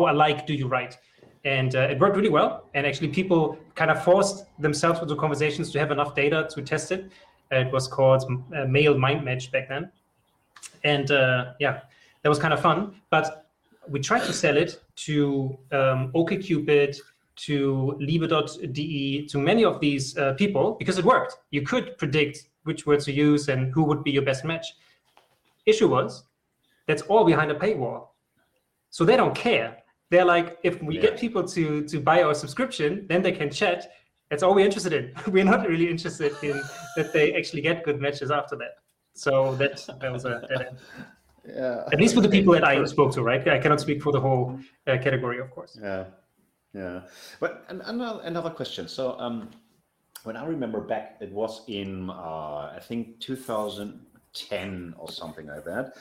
alike do you write. And it worked really well. And actually people kind of forced themselves into conversations to have enough data to test it. It was called Male Mind Match back then. And that was kind of fun. But we tried to sell it to OkCupid, to Liebe.de, to many of these people, because it worked. You could predict which words to use and who would be your best match. Issue was, that's all behind a paywall. So they don't care. They're like, if we get people to buy our subscription, then they can chat. That's all we're interested in. We're not really interested in that they actually get good matches after that. So that was a dead end. Yeah. At least for the people that I spoke to, right? I cannot speak for the whole category, of course. Yeah. But another question. So when I remember back, it was in I think 2010 or something like that.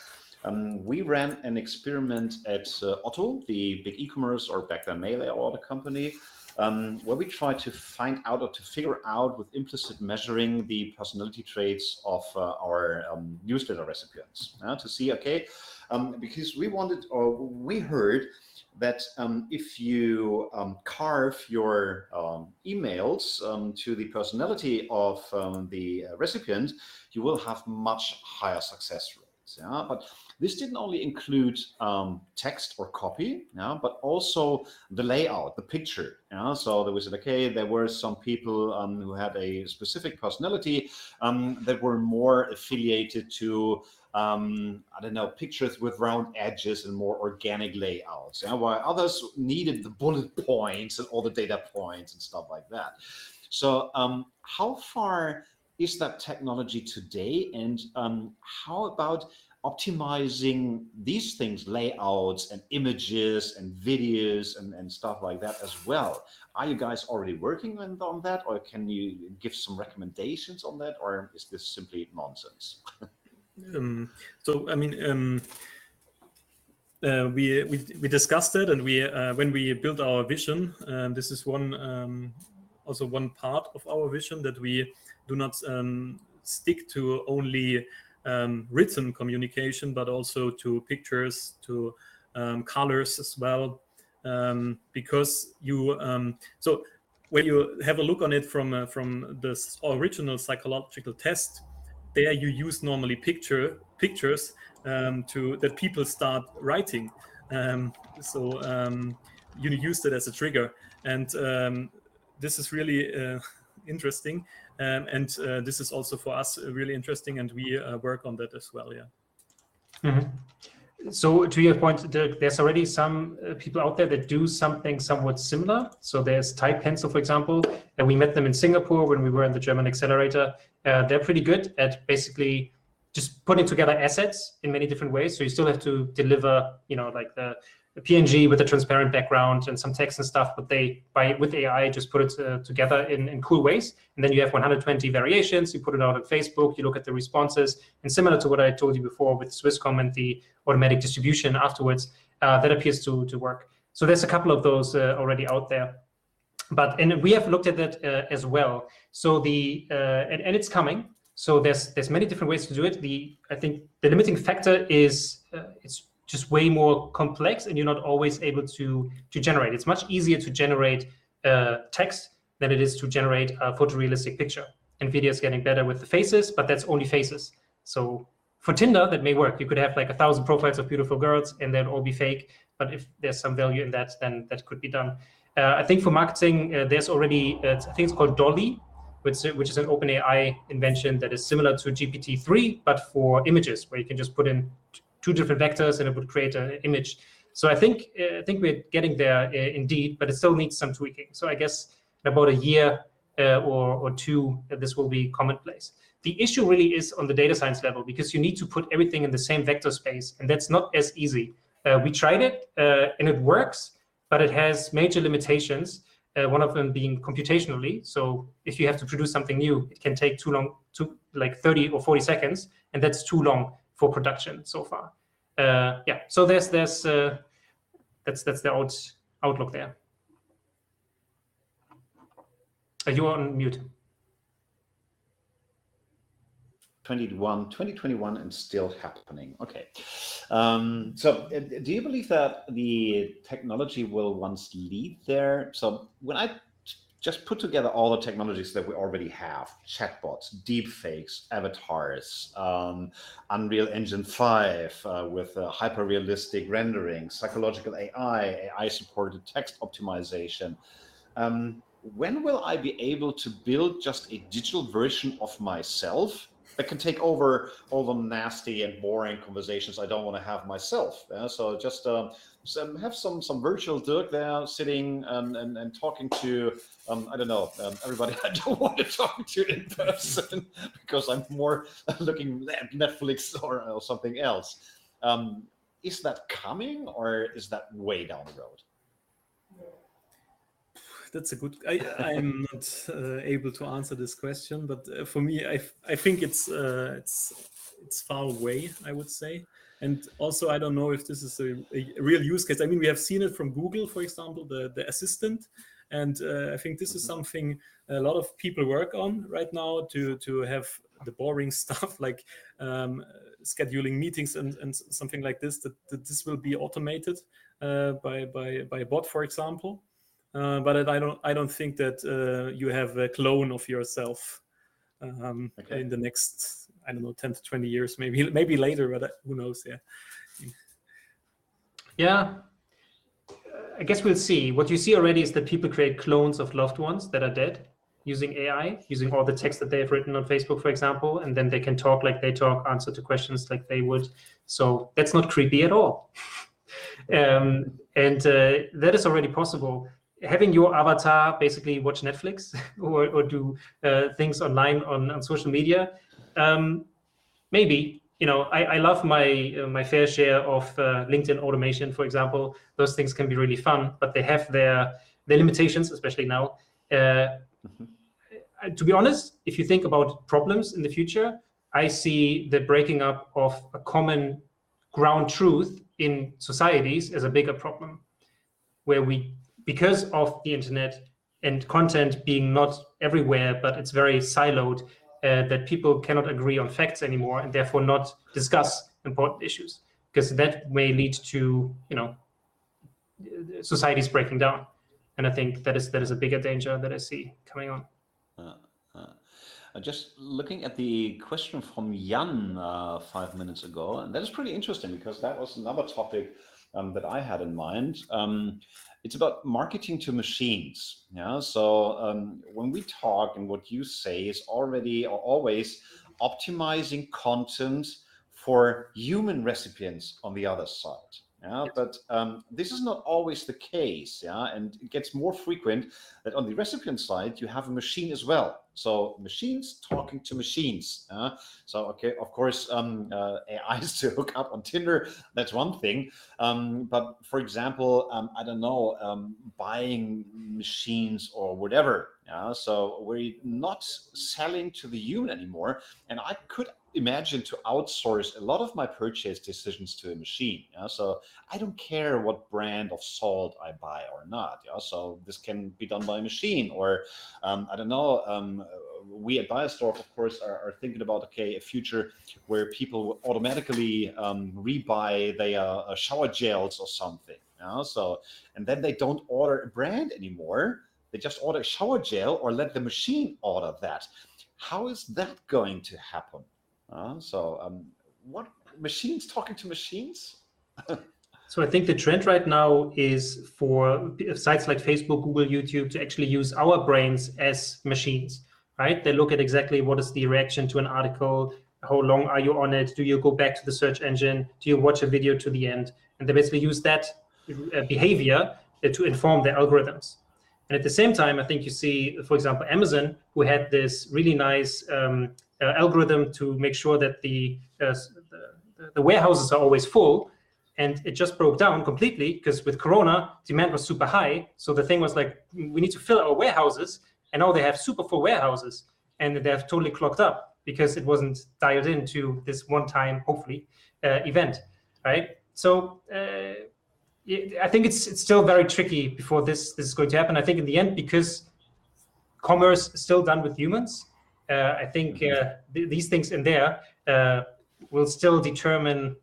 We ran an experiment at Otto, the big e-commerce, or back then mail order company, where we tried to find out or to figure out with implicit measuring the personality traits of our newsletter recipients to see, because we heard that if you carve your emails to the personality of the recipient, you will have much higher success rates. But this didn't only include text or copy, but also the layout, the picture. So there was there were some people who had a specific personality that were more affiliated to pictures with round edges and more organic layouts, while others needed the bullet points and all the data points and stuff like that. So how far is that technology today, and how about optimizing these things, layouts and images and videos and stuff like that as well? Are you guys already working on that, or can you give some recommendations on that, or is this simply nonsense? We discussed it, and when we built our vision, this is one part of our vision, that we do not stick to only written communication, but also to pictures, to colors as well, because you so when you have a look on it from this original psychological test, there you use normally pictures that people start writing. You used it as a trigger, and this is really interesting. And this is also for us really interesting, and we work on that as well. So to your point, there's already some people out there that do something somewhat similar. So there's Type Pencil, for example, and we met them in Singapore when we were in the German Accelerator. They're pretty good at basically just putting together assets in many different ways. So you still have to deliver, like the PNG with a transparent background and some text and stuff, but with AI just put it together in cool ways. And then you have 120 variations. You put it out on Facebook. You look at the responses, and similar to what I told you before with Swisscom and the automatic distribution afterwards, that appears to work. So there's a couple of those already out there. And we have looked at that as well. So and it's coming. So there's many different ways to do it. I think the limiting factor is it's just way more complex, and you're not always able to generate. It's much easier to generate text than it is to generate a photorealistic picture. And video is getting better with the faces, but that's only faces. So for Tinder, that may work. You could have like 1,000 profiles of beautiful girls, and they'd all be fake. but if there's some value in that, then that could be done. I think for marketing, there's already, I think it's called Dolly, which is an OpenAI invention that is similar to GPT-3, but for images, where you can just put in two different vectors and it would create an image. So I think we're getting there indeed, but it still needs some tweaking. So I guess in about a year or two, this will be commonplace. The issue really is on the data science level, because you need to put everything in the same vector space, and that's not as easy. We tried it, and it works, but it has major limitations. One of them being computationally. So if you have to produce something new, it can take too long, like 30 or 40 seconds, and that's too long for production so far. Yeah, so that's the outlook there. Are you on mute? 2021 and still happening. Okay. So do you believe that the technology will once lead there? So when I just put together all the technologies that we already have, chatbots, deepfakes, avatars, Unreal Engine 5 with hyper-realistic rendering, psychological AI, AI-supported text optimization, when will I be able to build just a digital version of myself that can take over all the nasty and boring conversations I don't want to have myself? So just have some virtual Dirk there sitting and talking to, I don't know, everybody I don't want to talk to in person because I'm more looking at Netflix or something else. Is that coming, or is that way down the road? That's a good. I'm not able to answer this question, but for me, I think it's far away, I would say. And also, I don't know if this is a real use case. I mean, we have seen it from Google, for example, the assistant, and I think this is something a lot of people work on right now to have the boring stuff like scheduling meetings and something like this. That this will be automated by a bot, for example. But I don't think that you have a clone of yourself in the next, I don't know, 10 to 20 years, maybe later, but who knows? Yeah, I guess we'll see. What you see already is that people create clones of loved ones that are dead using AI, using all the text that they have written on Facebook, for example, and then they can talk like they talk, answer to questions like they would. So that's not creepy at all. And that is already possible. Having your avatar basically watch Netflix or do things online on social media, maybe. You know, I love my fair share of LinkedIn automation, for example. Those things can be really fun, but they have their limitations, especially now. To be honest, if you think about problems in the future, I see the breaking up of a common ground truth in societies as a bigger problem, where because of the internet and content being not everywhere, but it's very siloed, that people cannot agree on facts anymore and therefore not discuss important issues, because that may lead to, you know, societies breaking down. And I think that is a bigger danger that I see coming on. Just looking at the question from Jan 5 minutes ago, and that is pretty interesting because that was another topic that I had in mind. It's about marketing to machines. Yeah. So when we talk, and what you say is already or always optimizing content for human recipients on the other side. Yeah, but this is not always the case. Yeah, and it gets more frequent that on the recipient side you have a machine as well. So machines talking to machines. So okay, of course, AIs to hook up on Tinder, that's one thing. But for example, I don't know, buying machines or whatever. Yeah, so we're not selling to the human anymore, and I could imagine to outsource a lot of my purchase decisions to a machine. Yeah? So I don't care what brand of salt I buy or not. Yeah? So this can be done by a machine, or I don't know. We at Biostorf, of course, are thinking about a future where people will automatically rebuy their shower gels or something. Yeah? So, and then they don't order a brand anymore. They just order a shower gel or let the machine order that. How is that going to happen? So what, machines talking to machines? So I think the trend right now is for sites like Facebook, Google, YouTube to actually use our brains as machines, right? They look at exactly what is the reaction to an article, how long are you on it, do you go back to the search engine, do you watch a video to the end? And they basically use that behavior to inform their algorithms. And at the same time, I think you see, for example, Amazon, who had this really nice algorithm to make sure that the warehouses are always full. And it just broke down completely because with Corona, demand was super high. So the thing was like, we need to fill our warehouses. And now they have super full warehouses. And they have totally clogged up because it wasn't dialed into this one-time, hopefully, event, right? So I think it's still very tricky before this is going to happen. I think in the end, because commerce is still done with humans, I think these things in there will still determine,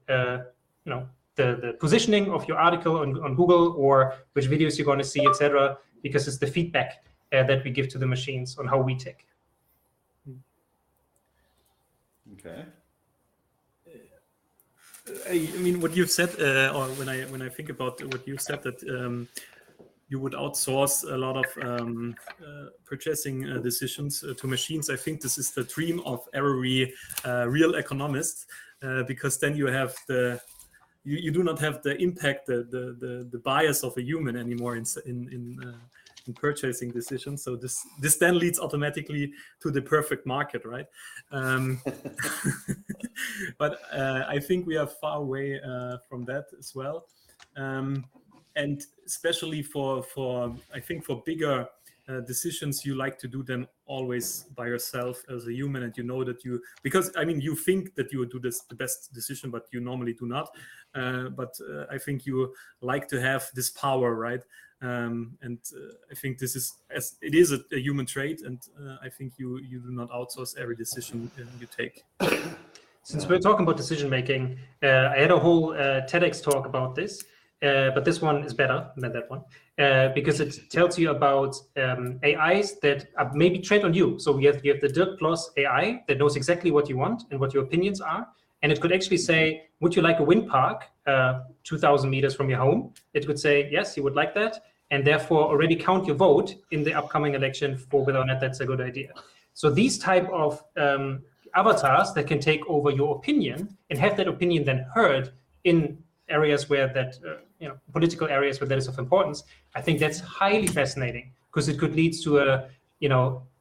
the positioning of your article on Google or which videos you're going to see, etc. Because it's the feedback that we give to the machines on how we tick. Okay. I mean, what you've said, or when I think about what you said, that you would outsource a lot of purchasing decisions to machines. I think this is the dream of every real economist, because then you have you do not have the impact, the bias of a human anymore in purchasing decisions. So this then leads automatically to the perfect market, right? But I think we are far away from that as well. And especially for I think for bigger decisions, you like to do them always by yourself as a human, and you know that because I mean, you think that you would do the best decision, but you normally do not. But I think you like to have this power, right? And I think this is, as it is a human trait, and I think you do not outsource every decision you take. Since we're talking about decision making, I had a whole TEDx talk about this, but this one is better than that one because it tells you about AIs that are maybe trained on you. So you have the Dirk Plus AI that knows exactly what you want and what your opinions are. And it could actually say, would you like a wind park 2,000 meters from your home? It could say, yes, you would like that. And therefore already count your vote in the upcoming election for whether or not that's a good idea. So these type of avatars that can take over your opinion and have that opinion then heard in areas where that, political areas where that is of importance, I think that's highly fascinating because it could lead to a,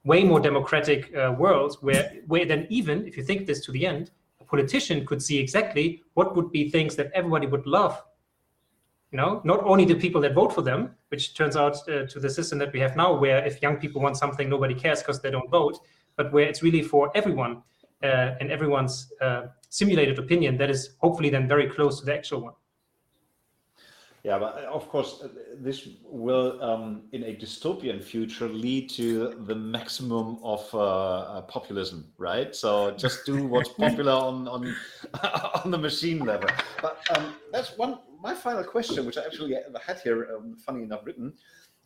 way more democratic world where then even, if you think this to the end, a politician could see exactly what would be things that everybody would love. Not only the people that vote for them, which turns out to the system that we have now, where if young people want something, nobody cares because they don't vote, but where it's really for everyone and everyone's simulated opinion that is hopefully then very close to the actual one. Yeah, but of course, this will, in a dystopian future, lead to the maximum of populism, right? So just do what's popular on the machine level. But that's my final question, which I actually had here, funny enough, written.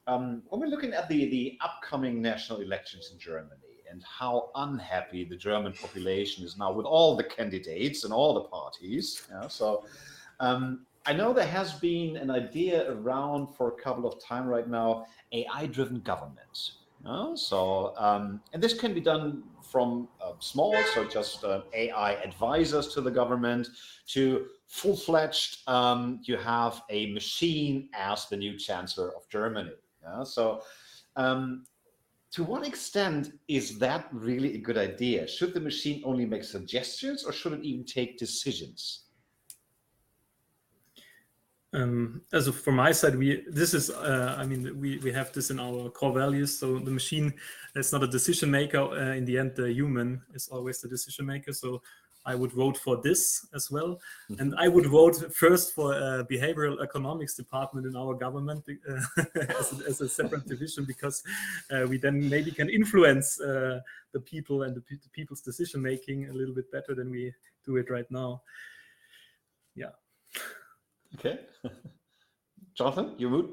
When we're looking at the upcoming national elections in Germany and how unhappy the German population is now with all the candidates and all the parties, so. I know there has been an idea around for a couple of time right now, AI-driven government. And this can be done from small, so just AI advisors to the government, to full-fledged, you have a machine as the new chancellor of Germany. So to what extent is that really a good idea? Should the machine only make suggestions or should it even take decisions? Also from my side, we have this in our core values. So the machine is not a decision maker. In the end, the human is always the decision maker. So I would vote for this as well. And I would vote first for a behavioral economics department in our government as a separate division, because we then maybe can influence the people and the people's decision making a little bit better than we do it right now. Yeah. Okay. Jonathan, you would?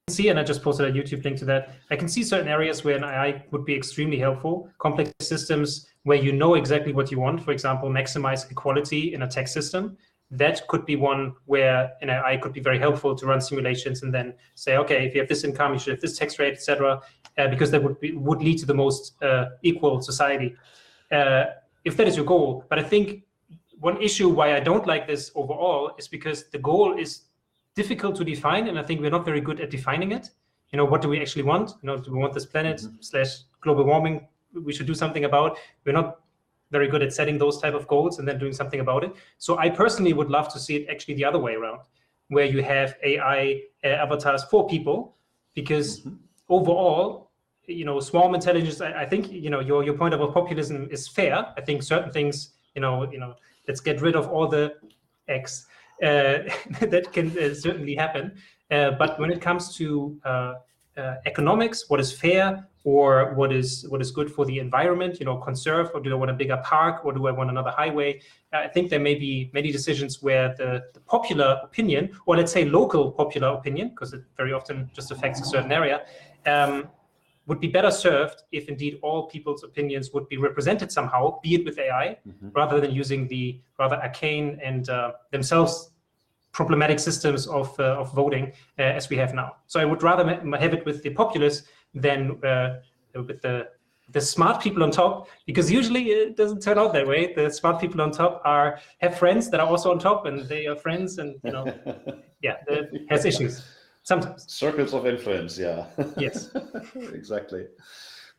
See, and I just posted a YouTube link to that. I can see certain areas where an AI would be extremely helpful. Complex systems where you know exactly what you want. For example, maximize equality in a text system, that could be one where an AI could be very helpful to run simulations and then say, okay, if you have this income, you should have this tax rate, etc., because that would lead to the most equal society. If that is your goal. But I think one issue why I don't like this overall is because the goal is difficult to define, and I think we're not very good at defining it. What do we actually want? Do we want this planet / global warming we should do something about? We're not very good at setting those type of goals and then doing something about it. So I personally would love to see it actually the other way around, where you have AI avatars for people, because overall, swarm intelligence, I think, your point about populism is fair. I think certain things, let's get rid of all the X, that can certainly happen. But when it comes to economics, what is fair, or what is good for the environment, conserve, or do I want a bigger park, or do I want another highway? I think there may be many decisions where the popular opinion, or let's say local popular opinion, because it very often just affects a certain area, would be better served if indeed all people's opinions would be represented somehow, be it with AI, rather than using the rather arcane and themselves problematic systems of voting as we have now. So I would rather have it with the populace than with the smart people on top, because usually it doesn't turn out that way. The smart people on top have friends that are also on top, and they are friends, and that has issues sometimes. Circles of influence, yeah. Yes. Exactly.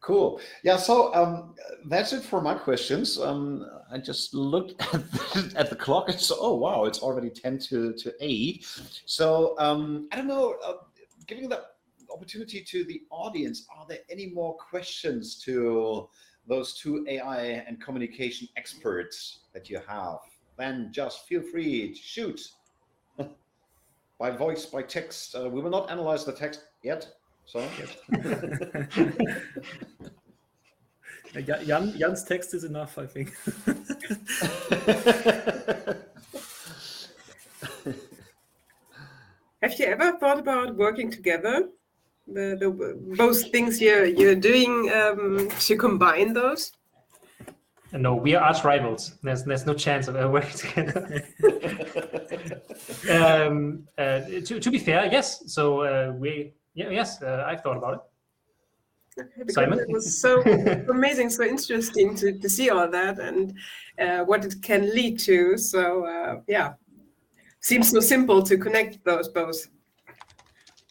Cool. Yeah, so that's it for my questions. I just looked at the clock and saw, oh, wow, it's already 10 to 8. So I don't know, giving the opportunity to the audience, are there any more questions to those two AI and communication experts that you have? Then just feel free to shoot by voice, by text. We will not analyze the text yet. So Jan's text is enough, I think. Have you ever thought about working together? Both things you're doing to combine those? No, we are arch rivals. There's no chance of working together. To be fair, yes. So I've thought about it. Okay, Simon? it was so amazing, so interesting to see all that and what it can lead to. So seems so simple to connect those both.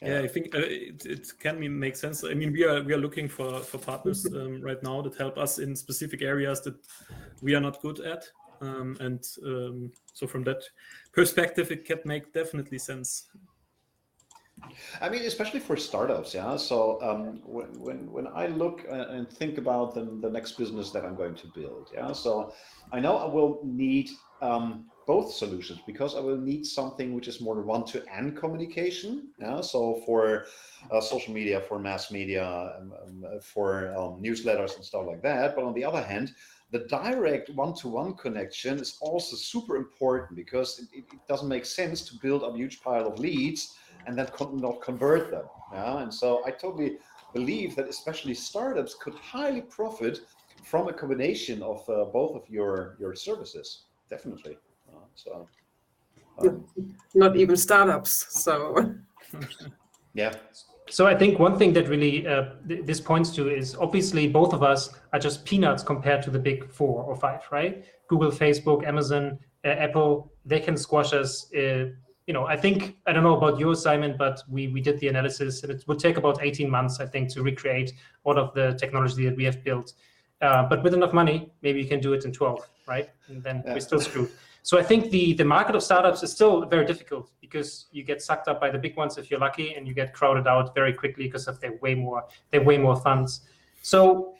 Yeah, I think it can make sense. I mean, we are looking for partners right now that help us in specific areas that we are not good at, so from that perspective, it can make definitely sense. I mean, especially for startups, yeah. So when I look and think about the next business that I'm going to build, yeah. So I know I will need both solutions, because I will need something which is more one-to-end communication. Yeah. So for social media, for mass media, for newsletters and stuff like that. But on the other hand, the direct one-to-one connection is also super important, because it doesn't make sense to build a huge pile of leads and then not convert them. Yeah? And so I totally believe that especially startups could highly profit from a combination of both of your services. Definitely. Not even startups. So yeah. So I think one thing that really this points to is, obviously both of us are just peanuts compared to the big 4 or 5, right? Google, Facebook, Amazon, Apple, they can squash us. I think, I don't know about you, Simon, but we did the analysis, and it would take about 18 months, I think, to recreate all of the technology that we have built. But with enough money, maybe you can do it in 12, right? And then we're still screwed. So I think the market of startups is still very difficult, because you get sucked up by the big ones if you're lucky, and you get crowded out very quickly because of they have way more funds. So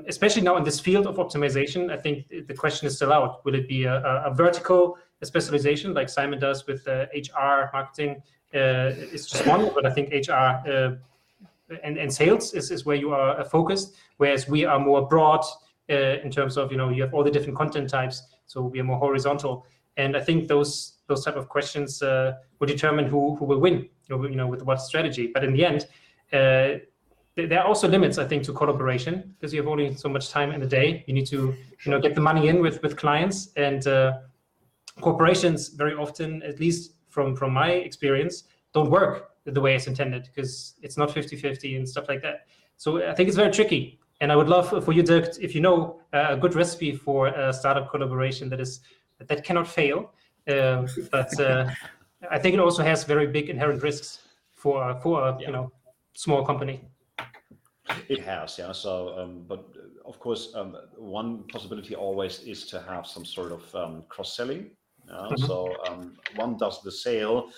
especially now in this field of optimization, I think the question is still out. Will it be a vertical specialization like Simon does with HR marketing? It's just one, but I think HR and sales is where you are focused, whereas we are more broad in terms of, you have all the different content types, so we are more horizontal. And I think those type of questions will determine who will win, with what strategy. But in the end, there are also limits, I think, to collaboration, because you have only so much time in the day. You need to, get the money in with clients, and corporations very often, at least from my experience, don't work the way it's intended because it's not 50-50 and stuff like that. So I think it's very tricky. And I would love for you, Dirk, if you know a good recipe for a startup collaboration that cannot fail. But I think it also has very big inherent risks for a small company. It has, yeah. So, but of course, one possibility always is to have some sort of cross-selling. So one does the sale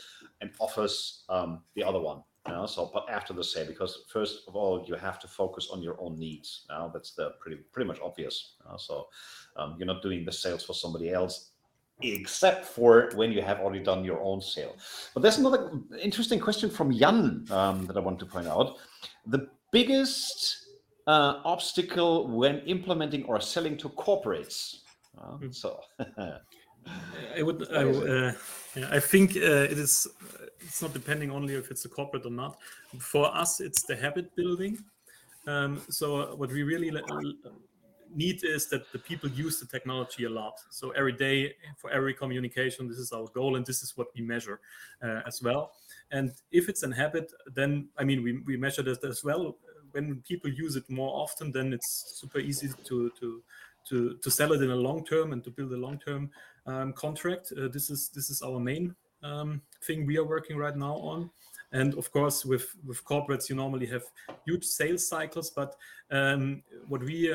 and offers the other one. So, but after the sale, because first of all, you have to focus on your own needs. That's the pretty much obvious. So you're not doing the sales for somebody else, except for when you have already done your own sale. But there's another interesting question from Jan that I want to point out. The biggest obstacle when implementing or selling to corporates. So I think it's not depending only if it's a corporate or not. For us, it's the habit building. So what we really need is that the people use the technology a lot. So every day, for every communication, this is our goal, and this is what we measure as well. And if it's a habit, then we measure this as well. When people use it more often, then it's super easy to sell it in a long term and to build a long term contract. This is our main thing we are working right now on. And of course, with corporates, you normally have huge sales cycles. But what we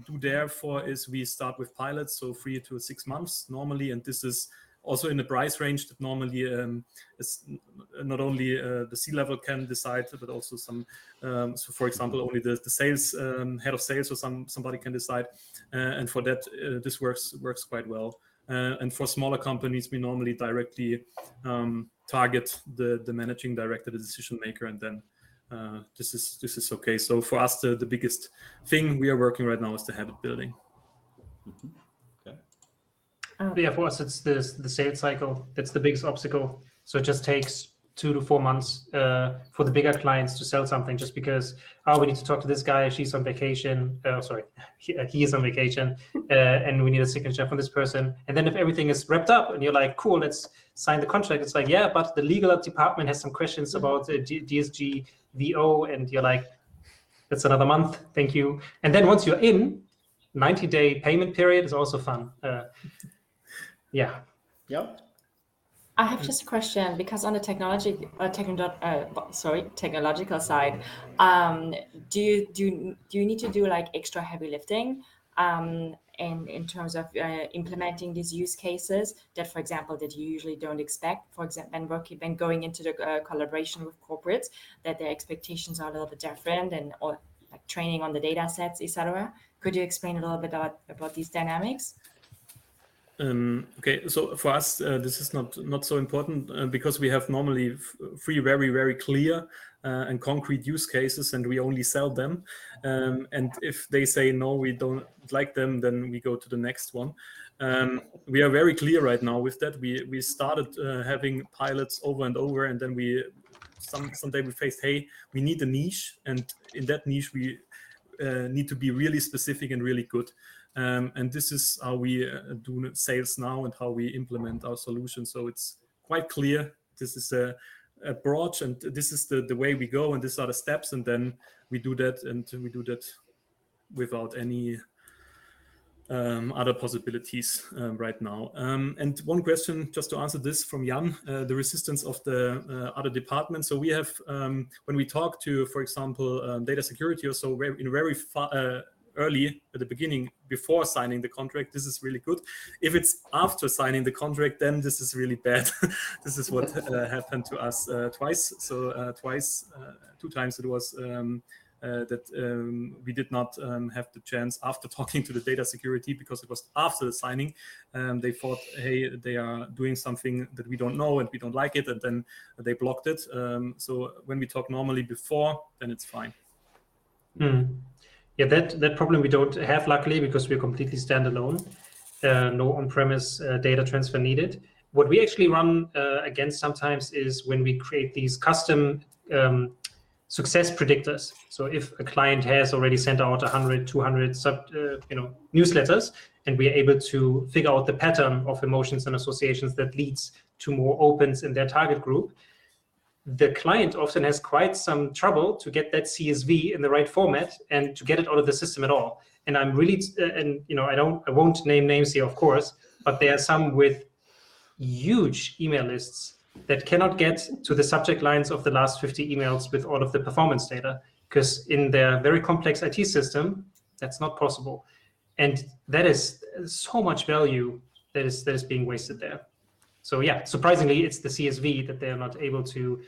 do therefore is we start with pilots, so 3 to 6 months normally, and this is also in the price range that normally is not only the C-level can decide, but also some, so for example, only the sales head of sales or somebody can decide. And for that, this works quite well. And for smaller companies, we normally directly target the managing director, the decision maker, and then this is okay. So for us, the biggest thing we are working right now is the habit building. Mm-hmm. Yeah, for us, it's the sales cycle. That's the biggest obstacle. So it just takes 2 to 4 months for the bigger clients to sell something just because, we need to talk to this guy. She's on vacation. He is on vacation. And we need a signature from this person. And then if everything is wrapped up and you're like, cool, let's sign the contract. It's like, yeah, but the legal department has some questions about DSG VO. And you're like, that's another month. Thank you. And then once you're in, 90-day payment period is also fun. Yeah. I have just a question because on the technological side, do you need to do like extra heavy lifting in terms of implementing these use cases that, for example, that you usually don't expect? For example, when going into the collaboration with corporates, that their expectations are a little bit different, or like training on the data sets, etc. Could you explain a little bit about these dynamics? Okay, so for us, this is not so important because we have normally 3 very, very clear and concrete use cases, and we only sell them. And if they say, no, we don't like them, then we go to the next one. We are very clear right now with that. We started having pilots over and over, and then someday we faced, hey, we need a niche, and in that niche, we need to be really specific and really good. And this is how we do sales now and how we implement our solution. So it's quite clear. This is a approach, and this is the way we go, and these are the steps, and then we do that, and we do that without any other possibilities right now. And one question, just to answer this from Jan, the resistance of the other departments. So we have, when we talk to, for example, data security or so, in very early at the beginning, before signing the contract, this is really good. If it's after signing the contract, then this is really bad. This is what happened to us twice. So 2 times it was that we did not have the chance after talking to the data security, because it was after the signing. They thought, hey, they are doing something that we don't know and we don't like it, and then they blocked it. So when we talk normally before, then it's fine. Yeah, that problem we don't have, luckily, because we're completely standalone. No on-premise data transfer needed. What we actually run against sometimes is when we create these custom success predictors. So if a client has already sent out 100, 200 newsletters, and we are able to figure out the pattern of emotions and associations that leads to more opens in their target group, the client often has quite some trouble to get that CSV in the right format and to get it out of the system at all. And I'm really, I won't name names here, of course, but there are some with huge email lists that cannot get to the subject lines of the last 50 emails with all of the performance data, because in their very complex IT system, that's not possible. And that is so much value that is being wasted there. So yeah, surprisingly, it's the CSV that they're not able to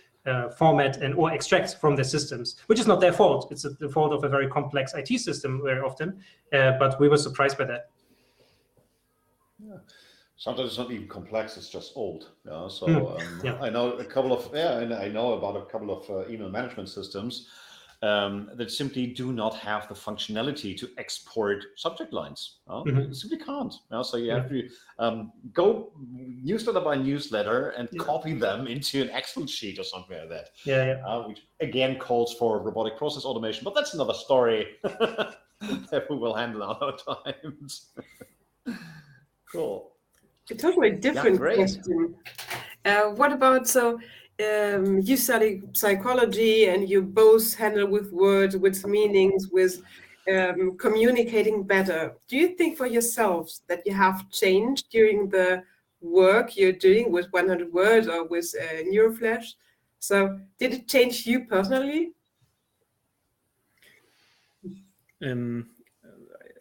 format and or extract from their systems, which is not their fault. It's the fault of a very complex IT system very often, but we were surprised by that. Yeah. Sometimes it's not even complex; it's just old. Yeah. So Yeah. I know a couple of and I know about a couple of email management systems that simply do not have the functionality to export subject lines. You simply can't. So you have to go newsletter by newsletter and copy them into an Excel sheet or something like that. Which again calls for robotic process automation, but that's another story that we will handle other times. Cool. A totally different question. What about, you study psychology and you both handle with words, with meanings, with communicating better. Do you think for yourselves that you have changed during the work you're doing with 100 words or with Neuroflash? So did it change you personally?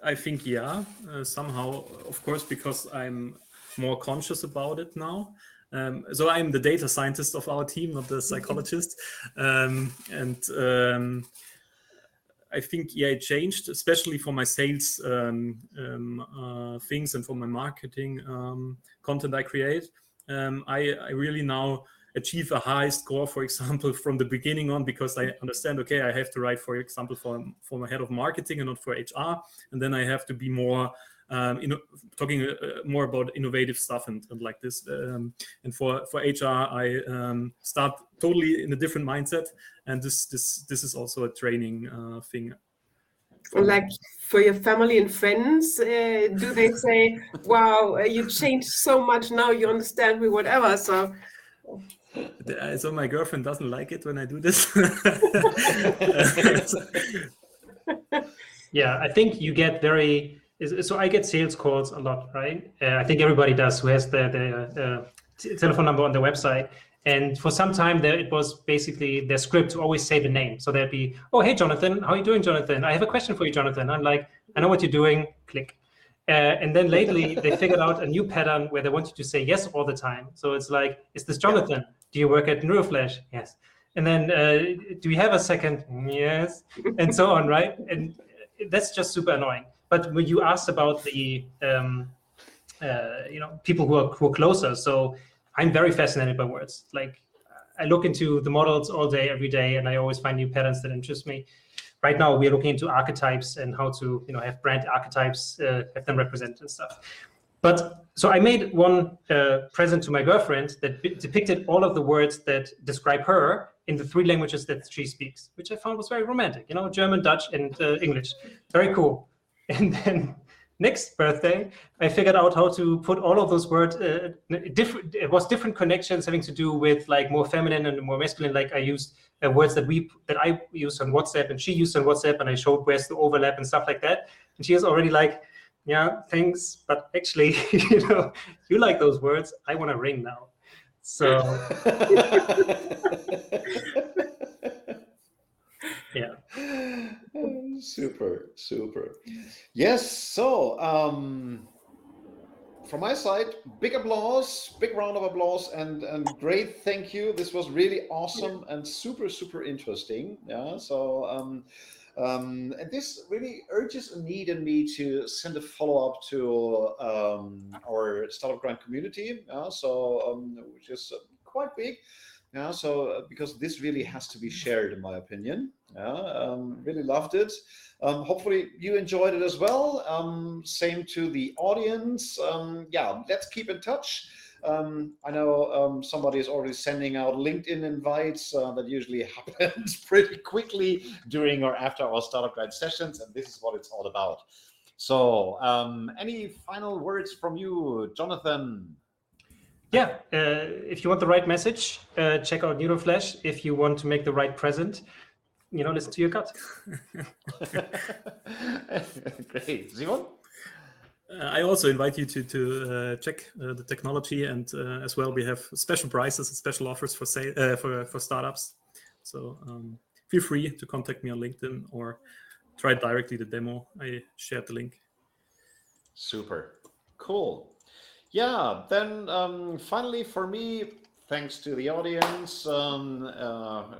I think, yeah, somehow, of course, because I'm more conscious about it now. So I'm the data scientist of our team, not the psychologist. I think, yeah, it changed, especially for my sales things and for my marketing content I create. I really now achieve a high score, for example, from the beginning on, because I understand, okay, I have to write, for example, for my head of marketing and not for HR. And then I have to be more talking more about innovative stuff and like this. And for HR, I start totally in a different mindset. And this is also a training thing. Like for your family and friends, do they say, wow, you changed so much now, you understand me, whatever? So my girlfriend doesn't like it when I do this. Yeah, I think you get very... So I get sales calls a lot, right? I think everybody does who has the telephone number on the website. And for some time there, it was basically their script to always say the name. So there'd be, oh, hey, Jonathan, how are you doing, Jonathan? I have a question for you, Jonathan. I'm like, I know what you're doing, click. And then lately they figured out a new pattern where they want you to say yes all the time. So it's like, is this Jonathan? Do you work at Neuroflash? Yes. And then, do you have a second? Yes. And so on, right? And that's just super annoying. But when you asked about the, people who are closer, so I'm very fascinated by words. Like I look into the models all day, every day, and I always find new patterns that interest me. Right now, we are looking into archetypes and how to, have brand archetypes, have them represented and stuff. But so I made one present to my girlfriend that depicted all of the words that describe her in the 3 languages that she speaks, which I found was very romantic. German, Dutch, and English. Very cool. And then next birthday, I figured out how to put all of those words it was different connections having to do with like more feminine and more masculine. Like I used words that I used on WhatsApp and she used on WhatsApp, and I showed where's the overlap and stuff like that. And she was already like, yeah, thanks, but actually, you like those words. I want a ring now. So yeah. Super. Yes. So from my side, big applause, big round of applause, and great thank you. This was really awesome and super interesting. Yeah. So and this really urges a need in me to send a follow-up to our Startup Grind community. Which is quite big. Yeah, so because this really has to be shared, in my opinion. Really loved it. Hopefully you enjoyed it as well. Same to the audience. Let's keep in touch. I know somebody is already sending out LinkedIn invites. That usually happens pretty quickly during or after our Startup Grind sessions, and this is what it's all about. So any final words from you, Jonathan? Yeah, if you want the right message, check out Neuroflash. If you want to make the right present, listen to your gut. Great. Simon? I also invite you to check the technology, and as well we have special prices and special offers for for startups. So feel free to contact me on LinkedIn or try directly the demo. I shared the link. Super. Cool. Yeah, then finally for me, thanks to the audience,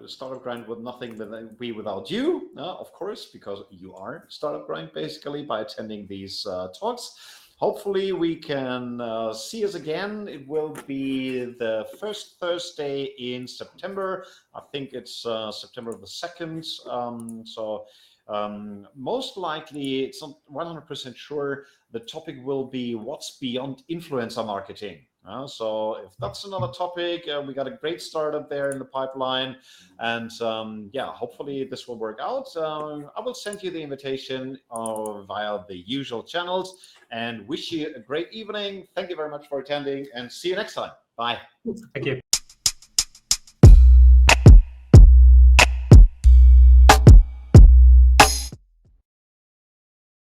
Startup Grind would nothing be without you, of course, because you are Startup Grind basically by attending these talks. Hopefully we can see us again. It will be the first Thursday in September. I think it's September the 2nd. Most likely, it's not 100% sure, the topic will be what's beyond influencer marketing. So if that's another topic, we got a great startup there in the pipeline. And yeah, hopefully this will work out. I will send you the invitation via the usual channels and wish you a great evening. Thank you very much for attending and see you next time. Bye. Thank you.